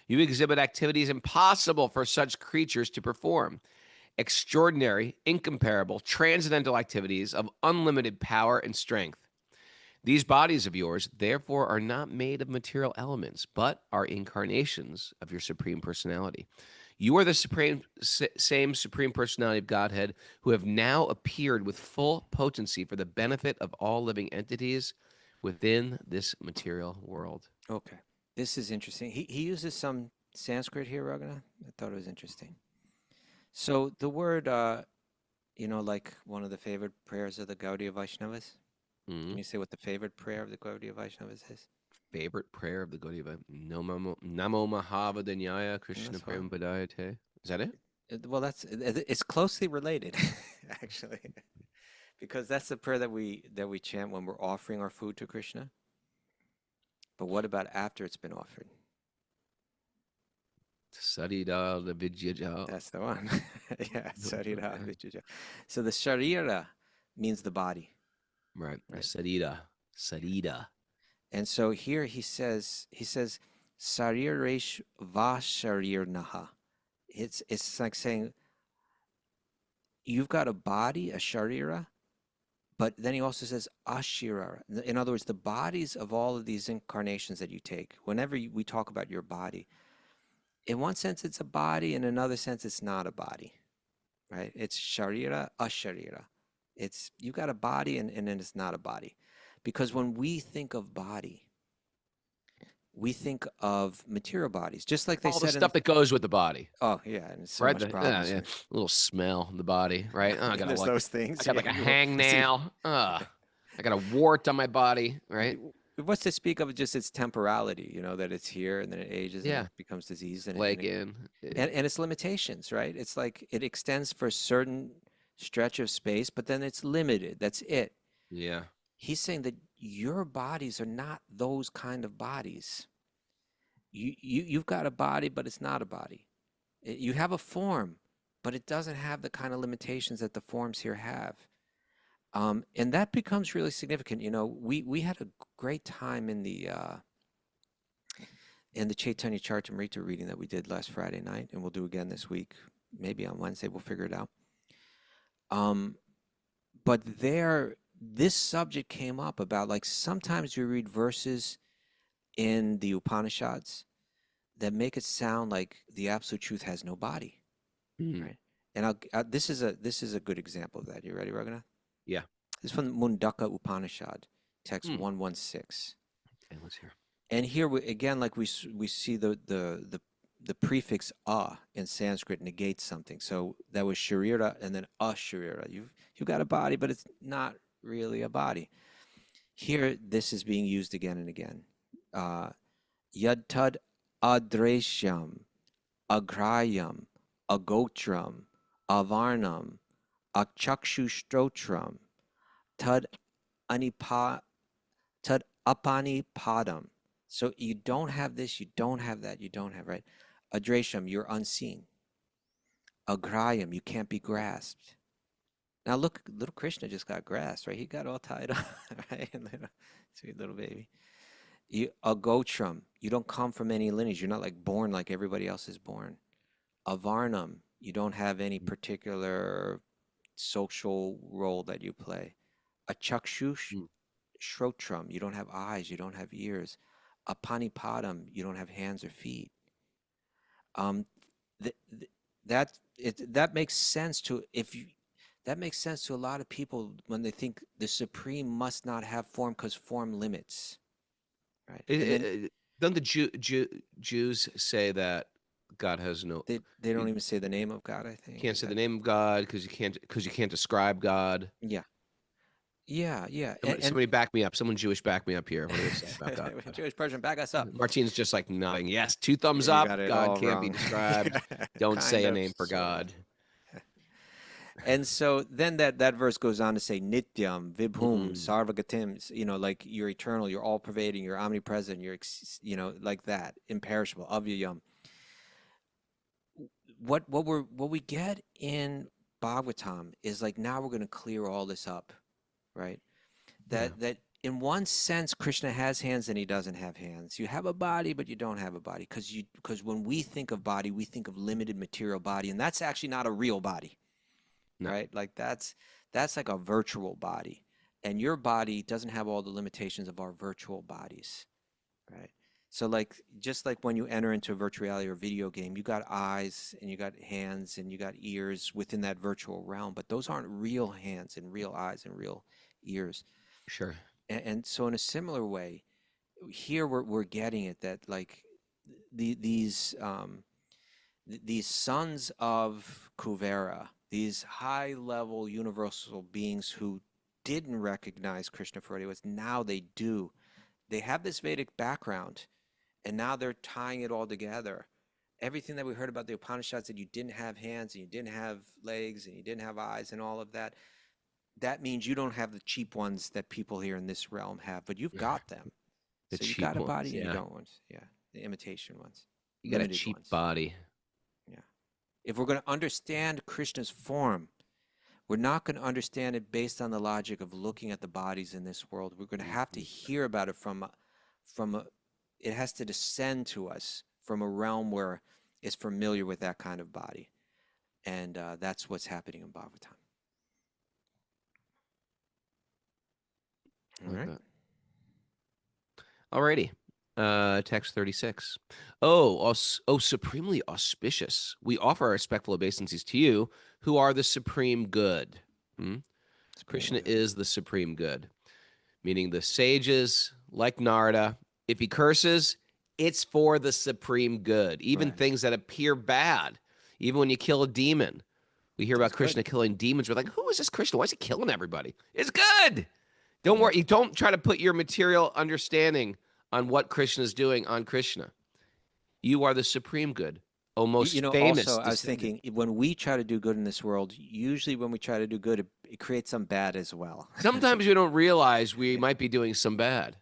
Speaker 2: You exhibit activities impossible for such creatures to perform. Extraordinary, incomparable, transcendental activities of unlimited power and strength. These bodies of yours, therefore, are not made of material elements, but are incarnations of your Supreme Personality. You are the same Supreme Personality of Godhead who have now appeared with full potency for the benefit of all living entities within this material world.
Speaker 1: Okay. This is interesting. He uses some Sanskrit here, Raghunath. I thought it was interesting. So the word, like one of the favorite prayers of the Gaudiya Vaishnavas. Can you say what the favorite prayer of the Gaudiya Vaishnavas is?
Speaker 2: Favorite prayer of the Gaudiya Namo Mahavadanyaya Krishna
Speaker 1: That's fine.
Speaker 2: Prem Padayate. Is that it?
Speaker 1: Well, it's closely related, actually, because that's the prayer that we chant when we're offering our food to Krishna. But what about after it's been offered?
Speaker 2: Sarida Vidyaja.
Speaker 1: That's the one. Yeah, sarira vijaja. So the sharira means the body.
Speaker 2: Right.
Speaker 1: Right.
Speaker 2: Sarida.
Speaker 1: And so here he says, sariresh va sharirnaha. It's like saying you've got a body, a sharira, but then he also says ashira. In other words, the bodies of all of these incarnations that you take, whenever we talk about your body, in one sense it's a body, in another sense it's not a body, right? It's sharira, asharira. It's you got a body and then it's not a body. Because when we think of body, we think of material bodies, just like they
Speaker 2: All
Speaker 1: said
Speaker 2: the stuff that goes with the body.
Speaker 1: oh yeah, and it's so
Speaker 2: Right.
Speaker 1: much problems.
Speaker 2: A little smell in the body. Right. Oh, I got
Speaker 1: There's those things.
Speaker 2: I got like a hangnail. I got a wart on my body. Right.
Speaker 1: What's to speak of just its temporality, that it's here and then it ages and
Speaker 2: Yeah.
Speaker 1: it becomes disease and its limitations, right? It's like it extends for a certain stretch of space, but then it's limited. That's it.
Speaker 2: Yeah.
Speaker 1: He's saying that your bodies are not those kind of bodies. You've got a body, but it's not a body. You have a form, but it doesn't have the kind of limitations that the forms here have. And that becomes really significant. We had a great time in the Chaitanya Charitamrita reading that we did last Friday night, and we'll do again this week. Maybe on Wednesday we'll figure it out. But this subject came up about like sometimes we read verses in the Upanishads that make it sound like the absolute truth has no body, right? And this is a good example of that. You ready, Raghunath?
Speaker 2: Yeah.
Speaker 1: This is from Mundaka Upanishad, text 116.
Speaker 2: Okay, let's hear.
Speaker 1: And here we, again, like we see the prefix in Sanskrit negates something. So that was sharira and then asharira. You've got a body, but it's not really a body. Here, this is being used again and again. Yadtad adreshyam, agrayam, agotram, avarnam, akchakshustrotram, tad apanipadam. So you don't have this, you don't have that, you don't have, right? Adrasham, you're unseen. Agrayam, you can't be grasped. Now look, little Krishna just got grasped, right? He got all tied up, right? Sweet little baby. Agotram, you don't come from any lineage. You're not like born like everybody else is born. Avarnam, you don't have any particular social role that you play. Achakshush shrotram, you don't have eyes, you don't have ears. Apanipadam, you don't have hands or feet. That makes sense to that makes sense to a lot of people when they think the supreme must not have form because form limits, right?
Speaker 2: Don't the Jews say that God has no?
Speaker 1: They don't even say the name of God. I think
Speaker 2: can't say the name of God because you can't describe God.
Speaker 1: Yeah.
Speaker 2: Somebody back me up. Someone Jewish back me up here. What do they say about God?
Speaker 1: Jewish person, back us up.
Speaker 2: Martine's just like nodding. Yes, 2 thumbs up. God can't be described. Don't say a name for God.
Speaker 1: And so then that verse goes on to say nityam, vibhum, sarvagatim, like you're eternal, you're all pervading, you're omnipresent, you're, like that, imperishable, avyayam. What we get in Bhagavatam is like, now we're going to clear all this up, right? That in one sense, Krishna has hands and he doesn't have hands. You have a body, but you don't have a body because when we think of body, we think of limited material body, and that's actually not a real body. No. Right? Like that's like a virtual body, and your body doesn't have all the limitations of our virtual bodies, right? So like, just like when you enter into a virtual reality or video game, you got eyes and you got hands and you got ears within that virtual realm, but those aren't real hands and real eyes and real ears.
Speaker 2: Sure.
Speaker 1: And so in a similar way, here we're getting it that like these sons of Kuvera, these high-level universal beings who didn't recognize Krishna for what he was, now they do. They have this Vedic background, and now they're tying it all together. Everything that we heard about the Upanishads, that you didn't have hands, and you didn't have legs, and you didn't have eyes, and all of that, that means you don't have the cheap ones that people here in this realm have, but you've got them. So you got a body and you don't want, the imitation ones.
Speaker 2: You got a cheap body.
Speaker 1: If we're going to understand Krishna's form, we're not going to understand it based on the logic of looking at the bodies in this world. We're going to have to hear about it it has to descend to us from a realm where it's familiar with that kind of body. And that's what's happening in Bhagavatam. All right.
Speaker 2: Alrighty. Text 36. Supremely auspicious. We offer our respectful obeisances to you, who are the supreme good. Krishna is the supreme good, meaning the sages, like Nārada, if he curses, it's for the supreme good. Even things that appear bad, even when you kill a demon. We hear about Krishna killing demons. We're like, who is this Krishna? Why is he killing everybody? It's good. Don't worry. You don't try to put your material understanding on what Krishna is doing on Krishna. You are the supreme good. Most famous.
Speaker 1: Also, I was thinking, when we try to do good in this world, usually when we try to do good, it creates some bad as well.
Speaker 2: Sometimes we don't realize we might be doing some bad.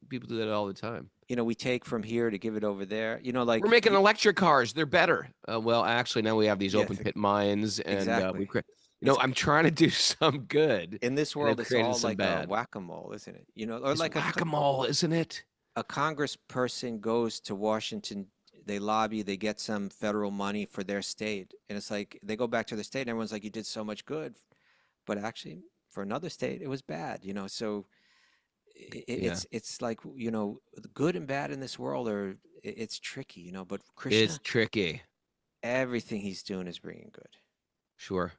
Speaker 2: People do that all the time.
Speaker 1: We take from here to give it over there. Like
Speaker 2: we're making electric cars; they're better. Well, actually, now we have these open pit mines, and I'm trying to do some good.
Speaker 1: In this world, it's all like a whack-a-mole, isn't it? Or
Speaker 2: it's
Speaker 1: like
Speaker 2: whack-a-mole, isn't it?
Speaker 1: A congressperson goes to Washington, they lobby, they get some federal money for their state, and it's like they go back to their state, and everyone's like, "You did so much good," but actually, for another state, it was bad. So it's like the good and bad in this world it's tricky. But Krishna,
Speaker 2: it's tricky.
Speaker 1: Everything he's doing is bringing good.
Speaker 2: Sure.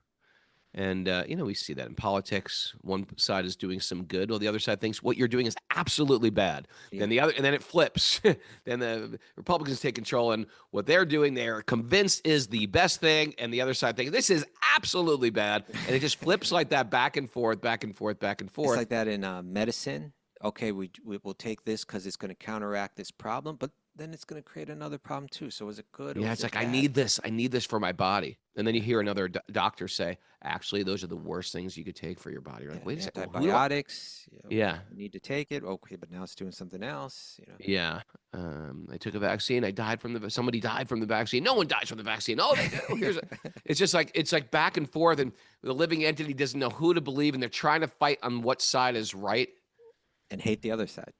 Speaker 2: And, we see that in politics. One side is doing some good, while the other side thinks what you're doing is absolutely bad.
Speaker 1: Yeah.
Speaker 2: Then and then it flips. Then the Republicans take control, and what they're doing, they're convinced is the best thing, and the other side thinks this is absolutely bad. And it just flips like that, back and forth, back and forth, back and forth.
Speaker 1: It's like that in medicine. Okay, we'll take this because it's going to counteract this problem, but then it's going to create another problem too. So is it good? Or
Speaker 2: Yeah,
Speaker 1: is
Speaker 2: it's
Speaker 1: it
Speaker 2: like, I
Speaker 1: bad?
Speaker 2: need this. I need this for my body. And then you hear another doctor say, actually, those are the worst things you could take for your body. You're like, wait a second.
Speaker 1: Antibiotics.
Speaker 2: Yeah.
Speaker 1: You need to take it. Okay, but now it's doing something else.
Speaker 2: Yeah. I took a vaccine. Somebody died from the vaccine. No one dies from the vaccine. Oh, they do. It's just like, it's like back and forth, and the living entity doesn't know who to believe, and they're trying to fight on what side is right.
Speaker 1: And hate the other side.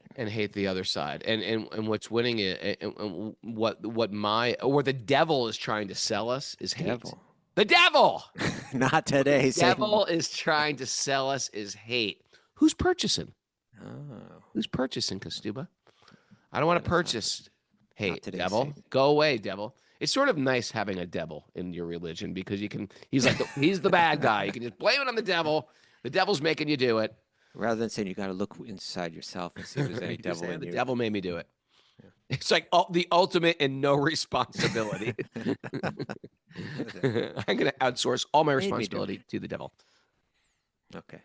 Speaker 2: And what's winning it, and what the devil is trying to sell us is hate. The devil.
Speaker 1: Not today.
Speaker 2: The devil is trying to sell us is hate. Who's purchasing?
Speaker 1: Oh.
Speaker 2: Who's purchasing, Kaustubha? I don't want to purchase hate.
Speaker 1: today,
Speaker 2: Devil,
Speaker 1: Satan.
Speaker 2: go away, devil. It's sort of nice having a devil in your religion, because he's like he's the bad guy. You can just blame it on the devil. The devil's making you do it.
Speaker 1: Rather than saying you got to look inside yourself and see if there's any devil in
Speaker 2: The
Speaker 1: you.
Speaker 2: devil made me do it. Yeah. It's like the ultimate and no responsibility. I'm going to outsource all my responsibility to the devil.
Speaker 1: Okay.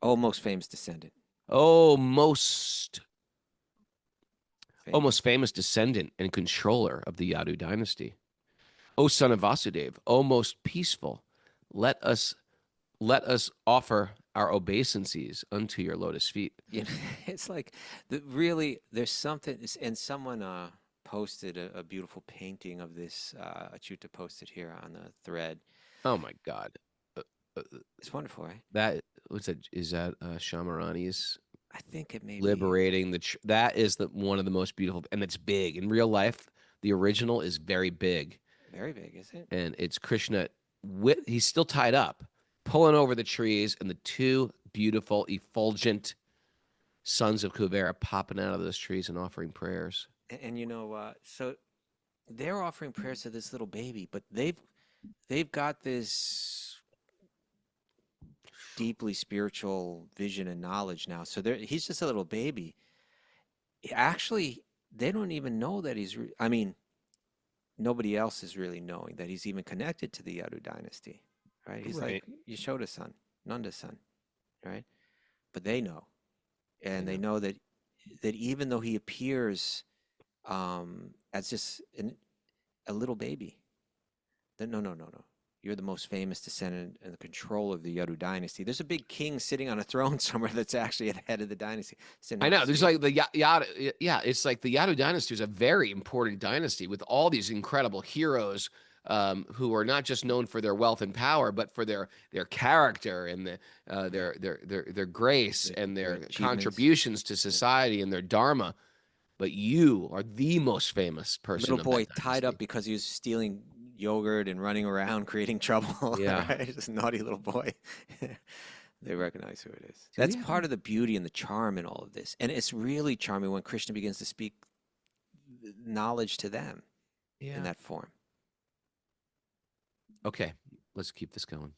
Speaker 1: Almost famous descendant.
Speaker 2: Almost famous descendant and controller of the Yadu dynasty. O son of Vasudeva, O most peaceful, let us offer our obeisances unto your lotus feet.
Speaker 1: Yeah, it's like really there's something, and someone posted a beautiful painting of this. Achyuta posted here on the thread.
Speaker 2: Oh my God.
Speaker 1: It's wonderful, right?
Speaker 2: Is that Shamarani's?
Speaker 1: I think it may
Speaker 2: liberating that is one of the most beautiful, and it's big in real life. The original is very big.
Speaker 1: Very big, is it?
Speaker 2: And it's Krishna he's still tied up, pulling over the trees, and the two beautiful, effulgent sons of Kuvera popping out of those trees and offering prayers.
Speaker 1: And so they're offering prayers to this little baby, but they've got this deeply spiritual vision and knowledge now. So he's just a little baby. Actually, they don't even know that nobody else is really knowing that he's even connected to the Yadu dynasty, right? He's like Yashoda's son, Nanda's son, right? But they know, and they know that even though he appears as just a little baby, that no. You're the most famous descendant and the control of the Yadu dynasty. There's a big king sitting on a throne somewhere that's actually at the head of the dynasty.
Speaker 2: I know. There's like the Yadu. Yeah, it's like the Yadu dynasty is a very important dynasty with all these incredible heroes who are not just known for their wealth and power, but for their character and their grace and their contributions to society and their dharma. But you are the most famous person.
Speaker 1: Little boy tied up because he was stealing yogurt and running around creating trouble.
Speaker 2: Yeah.
Speaker 1: Right? Just a naughty little boy. They recognize who it is. That's part of the beauty and the charm in all of this. And it's really charming when Krishna begins to speak knowledge to them in that form.
Speaker 2: Okay, let's keep this going.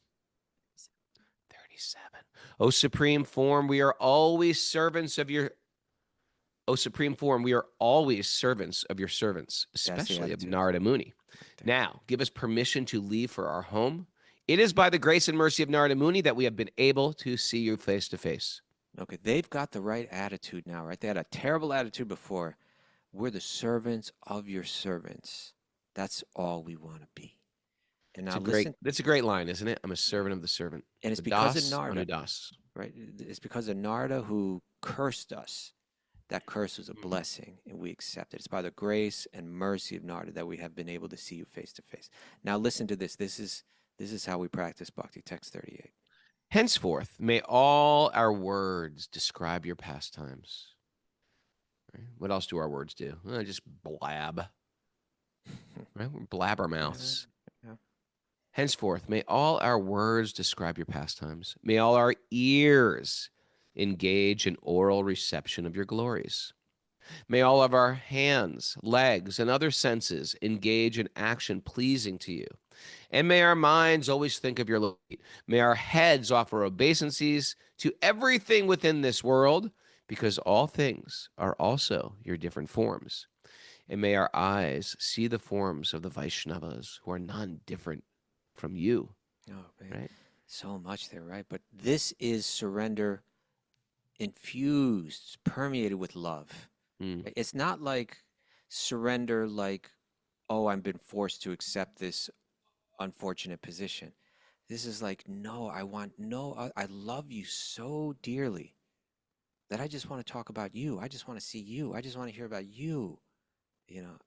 Speaker 2: 37. O Supreme Form, we are always servants of your... O Supreme Form, we are always servants of your servants, especially of Nārada Muni. Now, give us permission to leave for our home. It is by the grace and mercy of Nārada Muni that we have been able to see you face to face.
Speaker 1: Okay, they've got the right attitude now, right? They had a terrible attitude before. We're the servants of your servants. That's all we want to be. And now
Speaker 2: that's a great line, isn't it? I'm a servant of the servant.
Speaker 1: And it's because of Nārada, right? It's because of Nārada who cursed us. That curse was a blessing, and we accept it. It's by the grace and mercy of Nārada that we have been able to see you face to face. Now listen to this. This is how we practice Bhakti, text 38.
Speaker 2: Henceforth, may all our words describe your pastimes. Right? What else do our words do? Just blab. Right? We blab our mouths.
Speaker 1: Yeah.
Speaker 2: Henceforth, may all our words describe your pastimes. May all our ears engage in oral reception of your glories. May all of our hands, legs, and other senses engage in action pleasing to you. And may our minds always think of your light. May our heads offer obeisances to everything within this world, because all things are also your different forms. And may our eyes see the forms of the Vaishnavas, who are none different from you.
Speaker 1: Oh, man.
Speaker 2: Right?
Speaker 1: So much there, right? But this is surrender infused, permeated with love.
Speaker 2: Mm.
Speaker 1: It's not like surrender like, oh, I've been forced to accept this unfortunate position. This is like, no, I love you so dearly that I just want to talk about you. I just want to see you. I just want to hear about you. You know,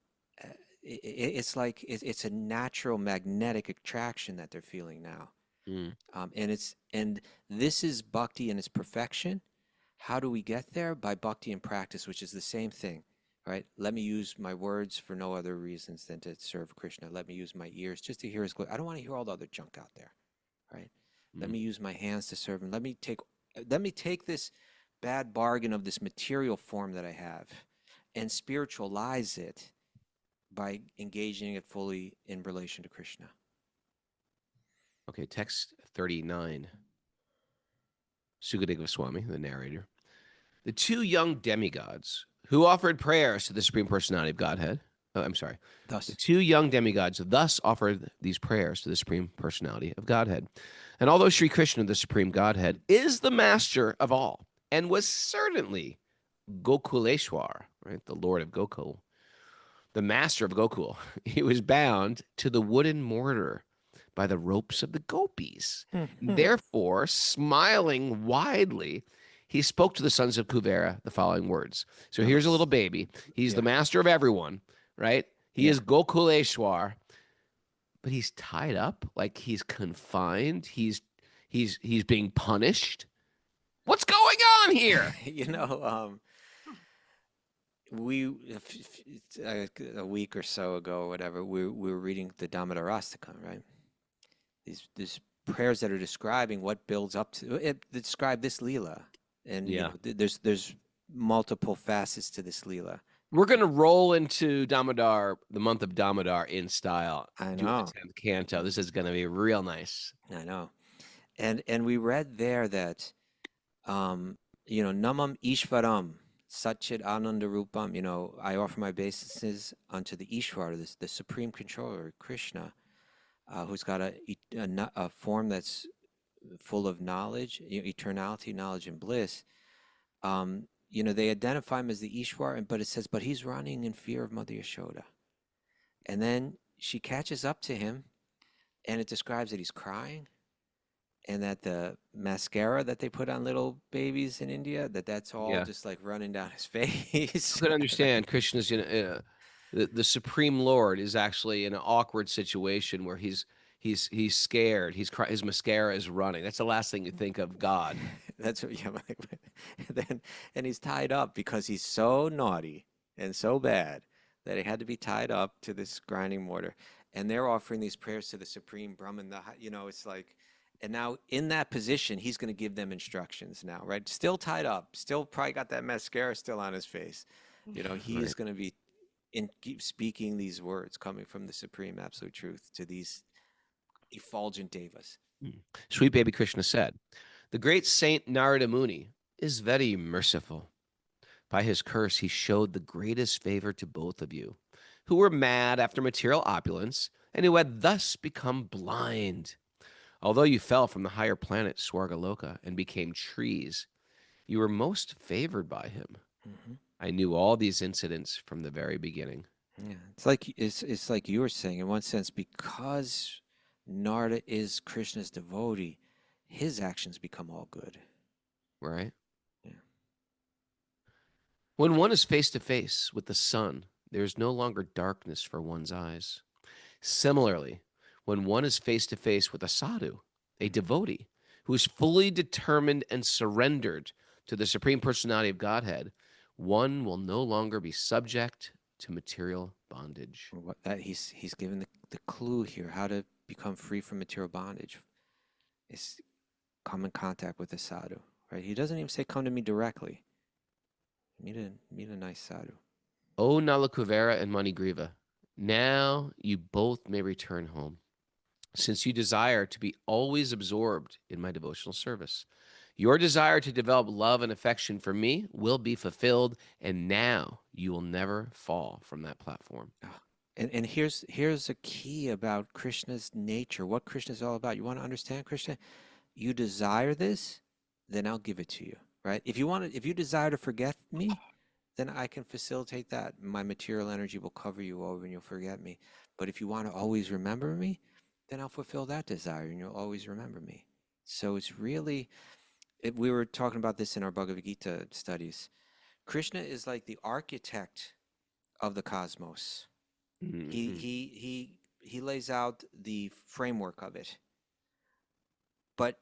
Speaker 1: it's like it's a natural magnetic attraction that they're feeling now.
Speaker 2: Mm.
Speaker 1: And this is bhakti in its perfection. How do we get there? By bhakti and practice, which is the same thing, right? Let me use my words for no other reasons than to serve Krishna. Let me use my ears just to hear his glory. I don't want to hear all the other junk out there, right? Let me use my hands to serve him. Let me take this bad bargain of this material form that I have and spiritualize it by engaging it fully in relation to Krishna.
Speaker 2: Okay, text 39. Sukadeva Swami, the narrator. The two young demigods who offered prayers to the Supreme Personality of Godhead. Oh, I'm sorry.
Speaker 1: Thus,
Speaker 2: The two young demigods thus offered these prayers to the Supreme Personality of Godhead. And although Sri Krishna, the Supreme Godhead, is the master of all and was certainly Gokuleshwar, right, the Lord of Gokul, the master of Gokul, he was bound to the wooden mortar by the ropes of the gopis. Therefore, smiling widely, he spoke to the sons of Kuvera the following words. So here's a little baby. He's the master of everyone, right? He is Gokuleshwar, but he's tied up, like he's confined. He's being punished. What's going on here?
Speaker 1: A week or so ago, or whatever, we were reading the Dāmodara, right? These prayers that are describing what builds up to it. Describe this Leela, and there's multiple facets to this Leela.
Speaker 2: We're going to roll into Damodar, the month of Damodar, in style.
Speaker 1: I
Speaker 2: Doing
Speaker 1: know.
Speaker 2: the 10th canto. This is going to be real nice.
Speaker 1: I know. And we read there that, Namam Ishvaram, Satchit Ananda Rupam, I offer my obeisances unto the Ishvara, the Supreme Controller, Krishna, who's got a form that's full of knowledge, eternality, knowledge, and bliss. They identify him as the Ishwar, but it says, but he's running in fear of Mother Yashoda. And then she catches up to him, and it describes that he's crying, and that the mascara that they put on little babies in India, that's all just like running down his face.
Speaker 2: You could understand Krishna's the Supreme Lord is actually in an awkward situation where he's scared. His mascara is running. That's the last thing you think of God.
Speaker 1: That's what, and he's tied up because he's so naughty and so bad that he had to be tied up to this grinding mortar. And they're offering these prayers to the Supreme Brahman. It's like, and now in that position, he's going to give them instructions now, right? Still tied up, still probably got that mascara still on his face. He is going to be speaking these words coming from the Supreme Absolute Truth to these effulgent devas.
Speaker 2: Sweet baby Krishna said, the great Saint Nārada Muni is very merciful. By his curse, he showed the greatest favor to both of you, who were mad after material opulence and who had thus become blind. Although you fell from the higher planet Swargaloka and became trees, you were most favored by him.
Speaker 1: Mm-hmm.
Speaker 2: I knew all these incidents from the very beginning.
Speaker 1: Yeah, it's like you were saying, in one sense, because Nārada is Krishna's devotee, his actions become all good.
Speaker 2: Right?
Speaker 1: Yeah.
Speaker 2: When one is face to face with the sun, there is no longer darkness for one's eyes. Similarly, when one is face to face with a sadhu, a devotee, who is fully determined and surrendered to the Supreme Personality of Godhead, one will no longer be subject to material bondage.
Speaker 1: He's given the clue here, how to become free from material bondage. Is come in contact with a sadhu, right? He doesn't even say, come to me directly. Meet a nice sadhu.
Speaker 2: O Nalakuvera and Manigriva, now you both may return home. since you desire to be always absorbed in my devotional service. Your desire to develop love and affection for me will be fulfilled, and now you will never fall from that platform.
Speaker 1: Ah, and here's a key about Krishna's nature, what Krishna's all about. You want to understand Krishna? You desire this, then I'll give it to you, right? If you desire to forget me, then I can facilitate that. My material energy will cover you over and you'll forget me. But if you want to always remember me, then I'll fulfill that desire and you'll always remember me. So it's really, we were talking about this in our Bhagavad Gita studies. Krishna is like the architect of the cosmos. He lays out the framework of it. But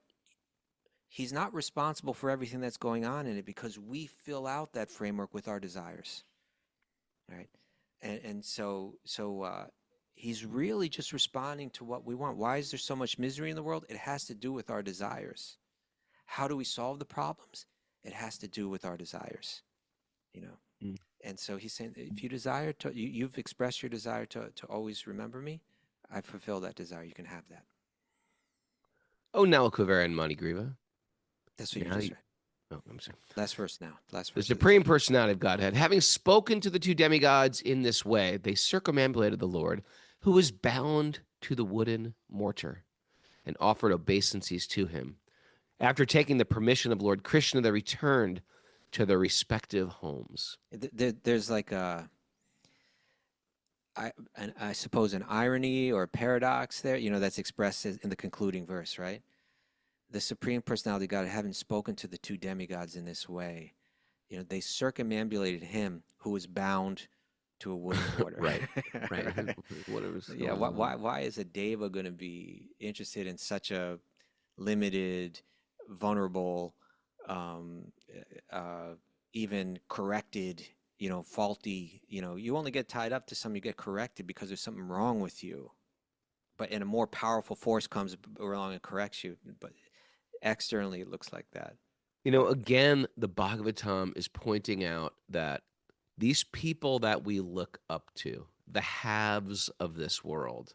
Speaker 1: he's not responsible for everything that's going on in it because we fill out that framework with our desires, right? And so he's really just responding to what we want. Why is there so much misery in the world? It has to do with our desires. How do we solve the problems? It has to do with our desires, you know. And so he's saying, if you desire to, you've expressed your desire to always remember me, I fulfill that desire. You can have that.
Speaker 2: Oh, Nalakuvera and Manigriva.
Speaker 1: That's what you just read.
Speaker 2: Oh, I'm sorry.
Speaker 1: Last verse now. Last
Speaker 2: The
Speaker 1: verse.
Speaker 2: Supreme Personality of Godhead. Having spoken to the two demigods in this way, they circumambulated the Lord, who was bound to the wooden mortar, and offered obeisances to him. After taking the permission of Lord Krishna, they returned to their respective homes.
Speaker 1: There's like I suppose an irony or a paradox there, you know, that's expressed in the concluding verse, right? The Supreme Personality of God, having spoken to the two demigods in this way, you know, they circumambulated him who was bound to a wooden mortar.
Speaker 2: Right. Whatever's
Speaker 1: Yeah. Why is a deva going to be interested in such a limited, vulnerable, even corrected, you know, faulty, you know, you only get tied up to something, you get corrected because there's something wrong with you. But and a more powerful force comes along and corrects you. But externally, it looks like that.
Speaker 2: You know, again, the Bhagavatam is pointing out that these people that we look up to, the haves of this world,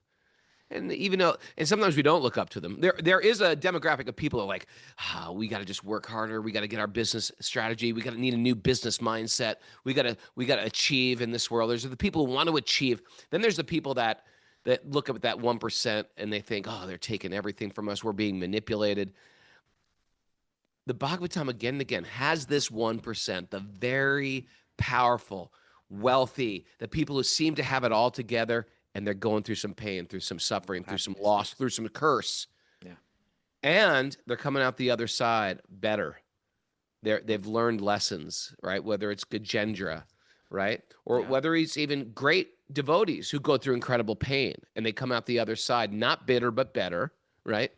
Speaker 2: and even though, and sometimes we don't look up to them. There is a demographic of people who are like, we got to just work harder. We got to get our business strategy. We got to need a new business mindset. We got to achieve in this world. There's the people who want to achieve. Then there's the people that look up at that 1% and they think, oh, they're taking everything from us. We're being manipulated. The Bhagavatam again and again has this 1%, the very powerful, wealthy, the people who seem to have it all together, and they're going through some pain, through some suffering, through some loss, through some curse.
Speaker 1: Yeah.
Speaker 2: And they're coming out the other side better. They've learned lessons, right? Whether it's Gajendra, right? Or whether it's even great devotees who go through incredible pain and they come out the other side, not bitter, but better, right?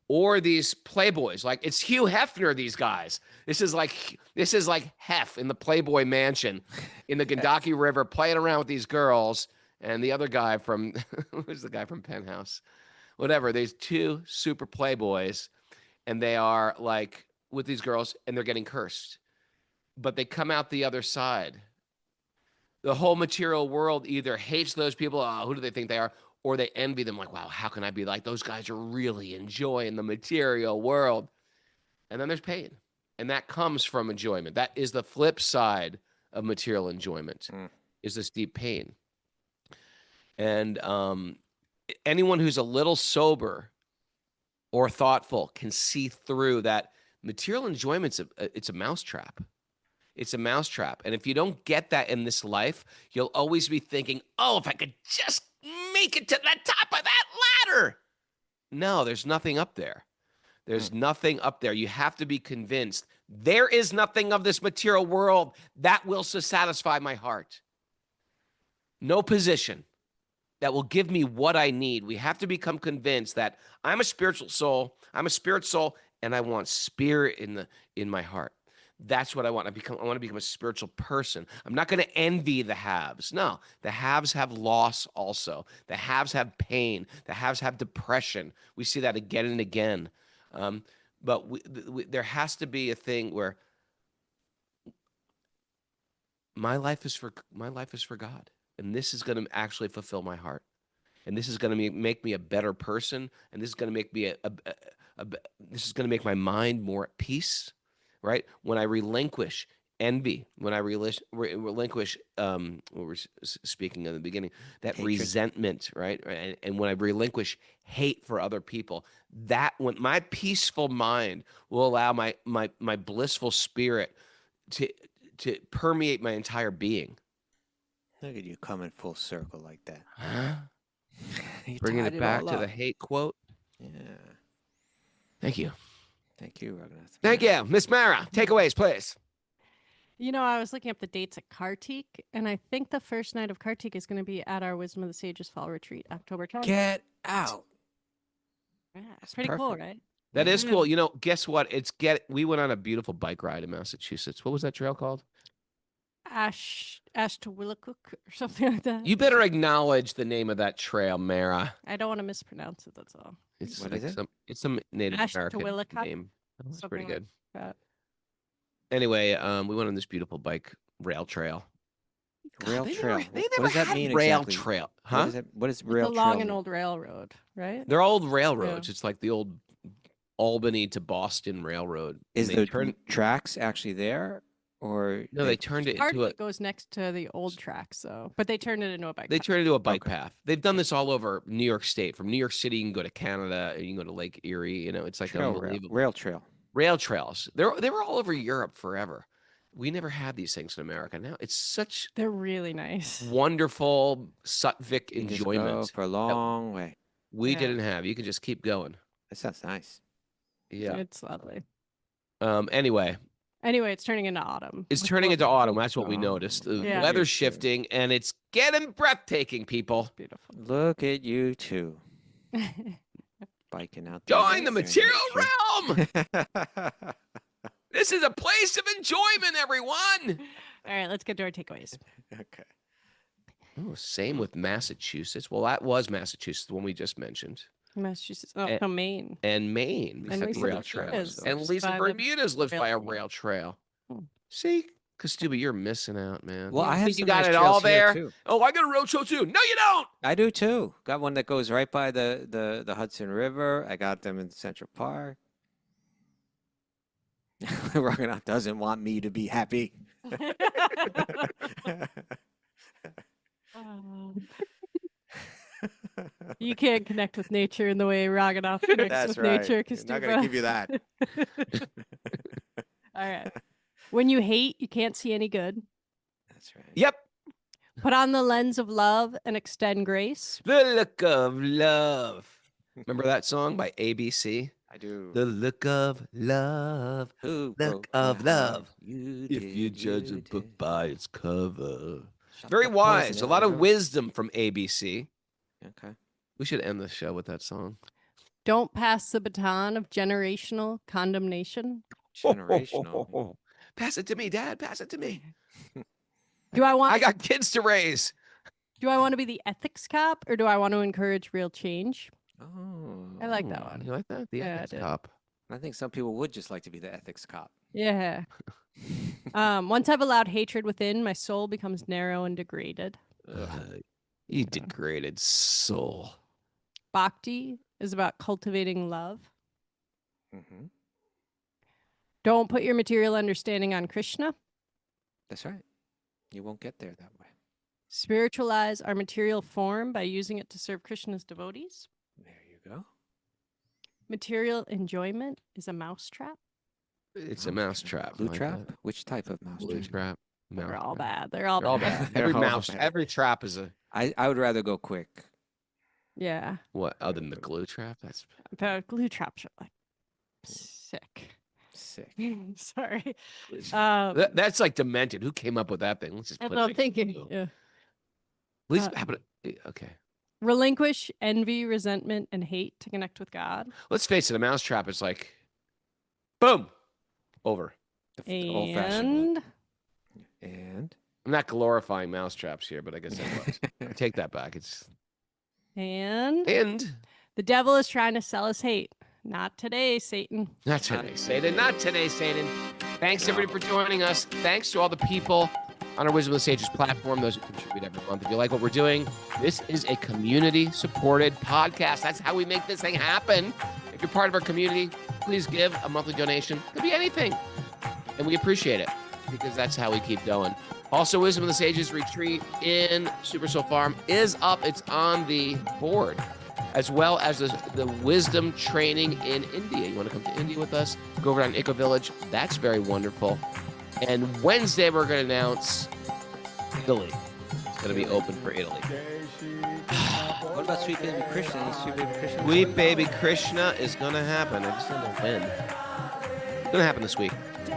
Speaker 2: Or these playboys, like it's Hugh Hefner, these guys. This is like Hef in the Playboy Mansion in the Gandaki River playing around with these girls. And the other guy from, who's the guy from Penthouse? Whatever, there's two super playboys, and they are like with these girls, and they're getting cursed. But they come out the other side. The whole material world either hates those people, who do they think they are? Or they envy them, like, wow, how can I be like those guys are really enjoying the material world? And then there's pain. And that comes from enjoyment. That is the flip side of material enjoyment, is this deep pain. And anyone who's a little sober or thoughtful can see through that material enjoyment's it's a mousetrap. It's a mousetrap. And if you don't get that in this life, you'll always be thinking, oh, if I could just make it to the top of that ladder. No, there's nothing up there. There's nothing up there. You have to be convinced there is nothing of this material world that will satisfy my heart. No position that will give me what I need. We have to become convinced that I'm a spiritual soul. I'm a spirit soul, and I want spirit in my heart. That's what I want. I want to become a spiritual person. I'm not going to envy the haves. No, the haves have loss also. The haves have pain. The haves have depression. We see that again and again. But there has to be a thing where my life is for God, and this is going to actually fulfill my heart. and this is going to make me a better person, and this is going to make me this is going to make my mind more at peace, right? When I relinquish envy, when I relinquish what we're speaking in the beginning, that
Speaker 1: Hatred.
Speaker 2: resentment, right? And when I relinquish hate for other people, that when my peaceful mind will allow my blissful spirit to permeate my entire being.
Speaker 1: Look at you coming full circle like that.
Speaker 2: Huh?
Speaker 1: You
Speaker 2: Bringing
Speaker 1: tied
Speaker 2: it back
Speaker 1: all
Speaker 2: to the
Speaker 1: up.
Speaker 2: hate quote.
Speaker 1: Yeah.
Speaker 2: Thank you.
Speaker 1: Thank you, Raghunath.
Speaker 2: Thank you. Miss Mara, takeaways, please.
Speaker 4: You know, I was looking up the dates at Kartik, and I think the first night of Kartik is going to be at our Wisdom of the Sages Fall Retreat, October 10th.
Speaker 1: Get out.
Speaker 4: Yeah,
Speaker 1: That's
Speaker 4: it's pretty cool,
Speaker 1: perfect.
Speaker 4: right?
Speaker 2: That is
Speaker 4: Yeah.
Speaker 2: cool. You know, guess what? We went on a beautiful bike ride in Massachusetts. What was that trail called?
Speaker 4: Ashtawillicook or something like that.
Speaker 2: You better acknowledge the name of that trail, Mara.
Speaker 4: I don't want to mispronounce it, that's all.
Speaker 2: It's
Speaker 1: What
Speaker 2: like
Speaker 1: is it?
Speaker 2: it's some Native American
Speaker 4: Ashtawillicook?
Speaker 2: name. Oh, that's
Speaker 4: Something
Speaker 2: pretty
Speaker 4: like
Speaker 2: good.
Speaker 4: that.
Speaker 2: Anyway, we went on this beautiful bike rail trail.
Speaker 1: Rail
Speaker 2: they
Speaker 1: trail.
Speaker 2: Never, they
Speaker 1: What
Speaker 2: never
Speaker 1: does that
Speaker 2: had
Speaker 1: mean
Speaker 2: rail
Speaker 1: exactly?
Speaker 2: trail,
Speaker 1: What
Speaker 2: huh?
Speaker 1: is it? What is
Speaker 4: It's
Speaker 1: rail
Speaker 4: a long
Speaker 1: trail
Speaker 4: and
Speaker 1: mean?
Speaker 4: old railroad, right?
Speaker 2: They're old railroads. It's like the old Albany to Boston railroad.
Speaker 1: Is
Speaker 2: And they
Speaker 1: the tracks actually there, or
Speaker 2: No, they turned it
Speaker 4: Part
Speaker 2: into
Speaker 4: of it goes next to the old tracks, though, but they turned it into a bike.
Speaker 2: They
Speaker 4: path.
Speaker 2: turned it into a bike
Speaker 1: Okay.
Speaker 2: path. They've done this all over New York State. From New York City, you can go to Canada, and you can go to Lake Erie. You know, it's like
Speaker 1: trail
Speaker 2: unbelievable.
Speaker 1: rail trail?
Speaker 2: Rail trails. They were all over Europe forever. We never had these things in America. Now it's such
Speaker 4: They're really nice.
Speaker 2: wonderful Sutvic
Speaker 1: You just go
Speaker 2: enjoyment
Speaker 1: for a long way.
Speaker 2: we
Speaker 4: Yeah.
Speaker 2: didn't have. You can just keep going.
Speaker 1: That sounds nice.
Speaker 2: Yeah.
Speaker 4: It's lovely.
Speaker 2: Anyway,
Speaker 4: Anyway, it's turning into autumn.
Speaker 2: it's
Speaker 4: with
Speaker 2: turning
Speaker 4: what
Speaker 2: into
Speaker 4: we
Speaker 2: autumn.
Speaker 4: need.
Speaker 2: That's what we noticed. The
Speaker 4: Yeah.
Speaker 2: weather's shifting, and it's getting breathtaking, people.
Speaker 4: Beautiful.
Speaker 1: Look at you two biking out there.
Speaker 2: Join the material realm.
Speaker 1: realm.
Speaker 2: This is a place of enjoyment, everyone.
Speaker 4: All right, let's get to our takeaways.
Speaker 1: Okay.
Speaker 2: Oh, same with Massachusetts. Well, that was Massachusetts, the one we just mentioned.
Speaker 4: Massachusetts. Oh,
Speaker 2: And-
Speaker 4: no, Maine.
Speaker 2: And Maine.
Speaker 4: And
Speaker 2: had
Speaker 4: Lisa
Speaker 2: rail
Speaker 4: Bermudez
Speaker 2: trails. And
Speaker 4: lives
Speaker 2: Lisa
Speaker 4: by the
Speaker 2: Bermudez lives
Speaker 4: rail
Speaker 2: by a
Speaker 4: trail.
Speaker 2: rail trail.
Speaker 4: Hmm.
Speaker 2: See, Kaustubha, you're missing out, man.
Speaker 1: Well,
Speaker 2: You
Speaker 1: I have
Speaker 2: think
Speaker 1: some
Speaker 2: you got
Speaker 1: nice
Speaker 2: it
Speaker 1: trails
Speaker 2: all
Speaker 1: here,
Speaker 2: there.
Speaker 1: too.
Speaker 2: Oh, I got a rail trail too. No, you don't.
Speaker 1: I do too. Got one that goes right by the Hudson River. I got them in Central Park. Raghunath doesn't want me to be happy.
Speaker 4: You can't connect with nature in the way Raghunath connects
Speaker 1: That's
Speaker 4: with
Speaker 1: right.
Speaker 4: nature.
Speaker 1: I'm not gonna give you that.
Speaker 4: All right. When you hate, you can't see any good.
Speaker 1: That's right.
Speaker 2: Yep.
Speaker 4: Put on the lens of love and extend grace.
Speaker 2: The look of love. Remember that song by ABC?
Speaker 1: I do.
Speaker 2: The look of love.
Speaker 1: Who
Speaker 2: Look
Speaker 1: broke my
Speaker 2: of
Speaker 1: heart?
Speaker 2: love.
Speaker 1: You
Speaker 2: If you
Speaker 1: did,
Speaker 2: judge a
Speaker 1: you
Speaker 2: book
Speaker 1: did.
Speaker 2: by its cover.
Speaker 1: Shut
Speaker 2: Very
Speaker 1: the
Speaker 2: wise.
Speaker 1: poison
Speaker 2: A lot of
Speaker 1: arrow.
Speaker 2: wisdom from ABC.
Speaker 1: Okay.
Speaker 2: We should end the show with that song.
Speaker 4: Don't pass the baton of generational condemnation.
Speaker 1: Generational.
Speaker 2: Pass it to me, Dad. Pass it to me.
Speaker 4: Do I want
Speaker 2: I got kids to raise.
Speaker 4: do I want to be the ethics cop or do I want to encourage real change?
Speaker 1: Oh.
Speaker 4: I like that
Speaker 2: Oh,
Speaker 4: one.
Speaker 2: You like that? The
Speaker 4: Yeah, I
Speaker 2: ethics
Speaker 4: did.
Speaker 2: cop.
Speaker 1: I think some people would just like to be the ethics cop.
Speaker 4: Yeah. Once I've allowed hatred within, my soul becomes narrow and degraded.
Speaker 2: You degraded soul.
Speaker 4: Bhakti is about cultivating love.
Speaker 1: Mm-hmm.
Speaker 4: Don't put your material understanding on Krishna.
Speaker 1: That's right. You won't get there that way.
Speaker 4: Spiritualize our material form by using it to serve Krishna's devotees.
Speaker 1: There you go.
Speaker 4: Material enjoyment is a mousetrap.
Speaker 2: It's a mouse trap.
Speaker 1: Glue
Speaker 2: like
Speaker 1: trap?
Speaker 2: that.
Speaker 1: Which type of mouse
Speaker 2: Glue
Speaker 1: trap?
Speaker 2: trap.
Speaker 4: They're
Speaker 2: Mouse
Speaker 4: all
Speaker 2: trap.
Speaker 4: bad. They're all
Speaker 2: They're all
Speaker 4: bad.
Speaker 2: bad.
Speaker 1: They're
Speaker 2: Every
Speaker 1: all
Speaker 2: mouse,
Speaker 1: bad.
Speaker 2: every trap is a
Speaker 1: I would rather go quick.
Speaker 4: Yeah.
Speaker 2: what? Other than the glue trap? That's
Speaker 4: The glue traps are like sick.
Speaker 1: Sick.
Speaker 4: Sorry.
Speaker 2: that's like demented. Who came up with that thing? Let's just
Speaker 4: That's
Speaker 2: put
Speaker 4: what
Speaker 2: it
Speaker 4: I'm
Speaker 2: in
Speaker 4: thinking.
Speaker 2: glue.
Speaker 4: Yeah.
Speaker 2: At least
Speaker 4: Uh,
Speaker 2: how about okay.
Speaker 4: Relinquish envy, resentment, and hate to connect with God.
Speaker 2: Let's face it. A mouse trap is like, boom, over.
Speaker 1: The old-fashioned one.
Speaker 4: And
Speaker 1: And
Speaker 2: I'm not glorifying mouse traps here, but I guess I was. I take that back. It's
Speaker 4: and
Speaker 2: and
Speaker 4: the devil is trying to sell us hate. Not today, Satan.
Speaker 2: not today, Satan. Not today, Satan. Thanks everybody for joining us. Thanks to all the people on our Wisdom of the Sages platform, those who contribute every month. If you like what we're doing, this is a community-supported podcast. That's how we make this thing happen. If you're part of our community, please give a monthly donation. It could be anything. And we appreciate it because that's how we keep going. Also, Wisdom of the Sages retreat in Super Soul Farm is up. It's on the board, as well as the wisdom training in India. You want to come to India with us? Go over to Eco Village. That's very wonderful. And Wednesday, we're going to announce Italy. It's going to be open for Italy.
Speaker 1: What about Sweet Baby Krishna?
Speaker 2: Sweet Baby Krishna is going to happen. I just don't know when. It's going to happen this week.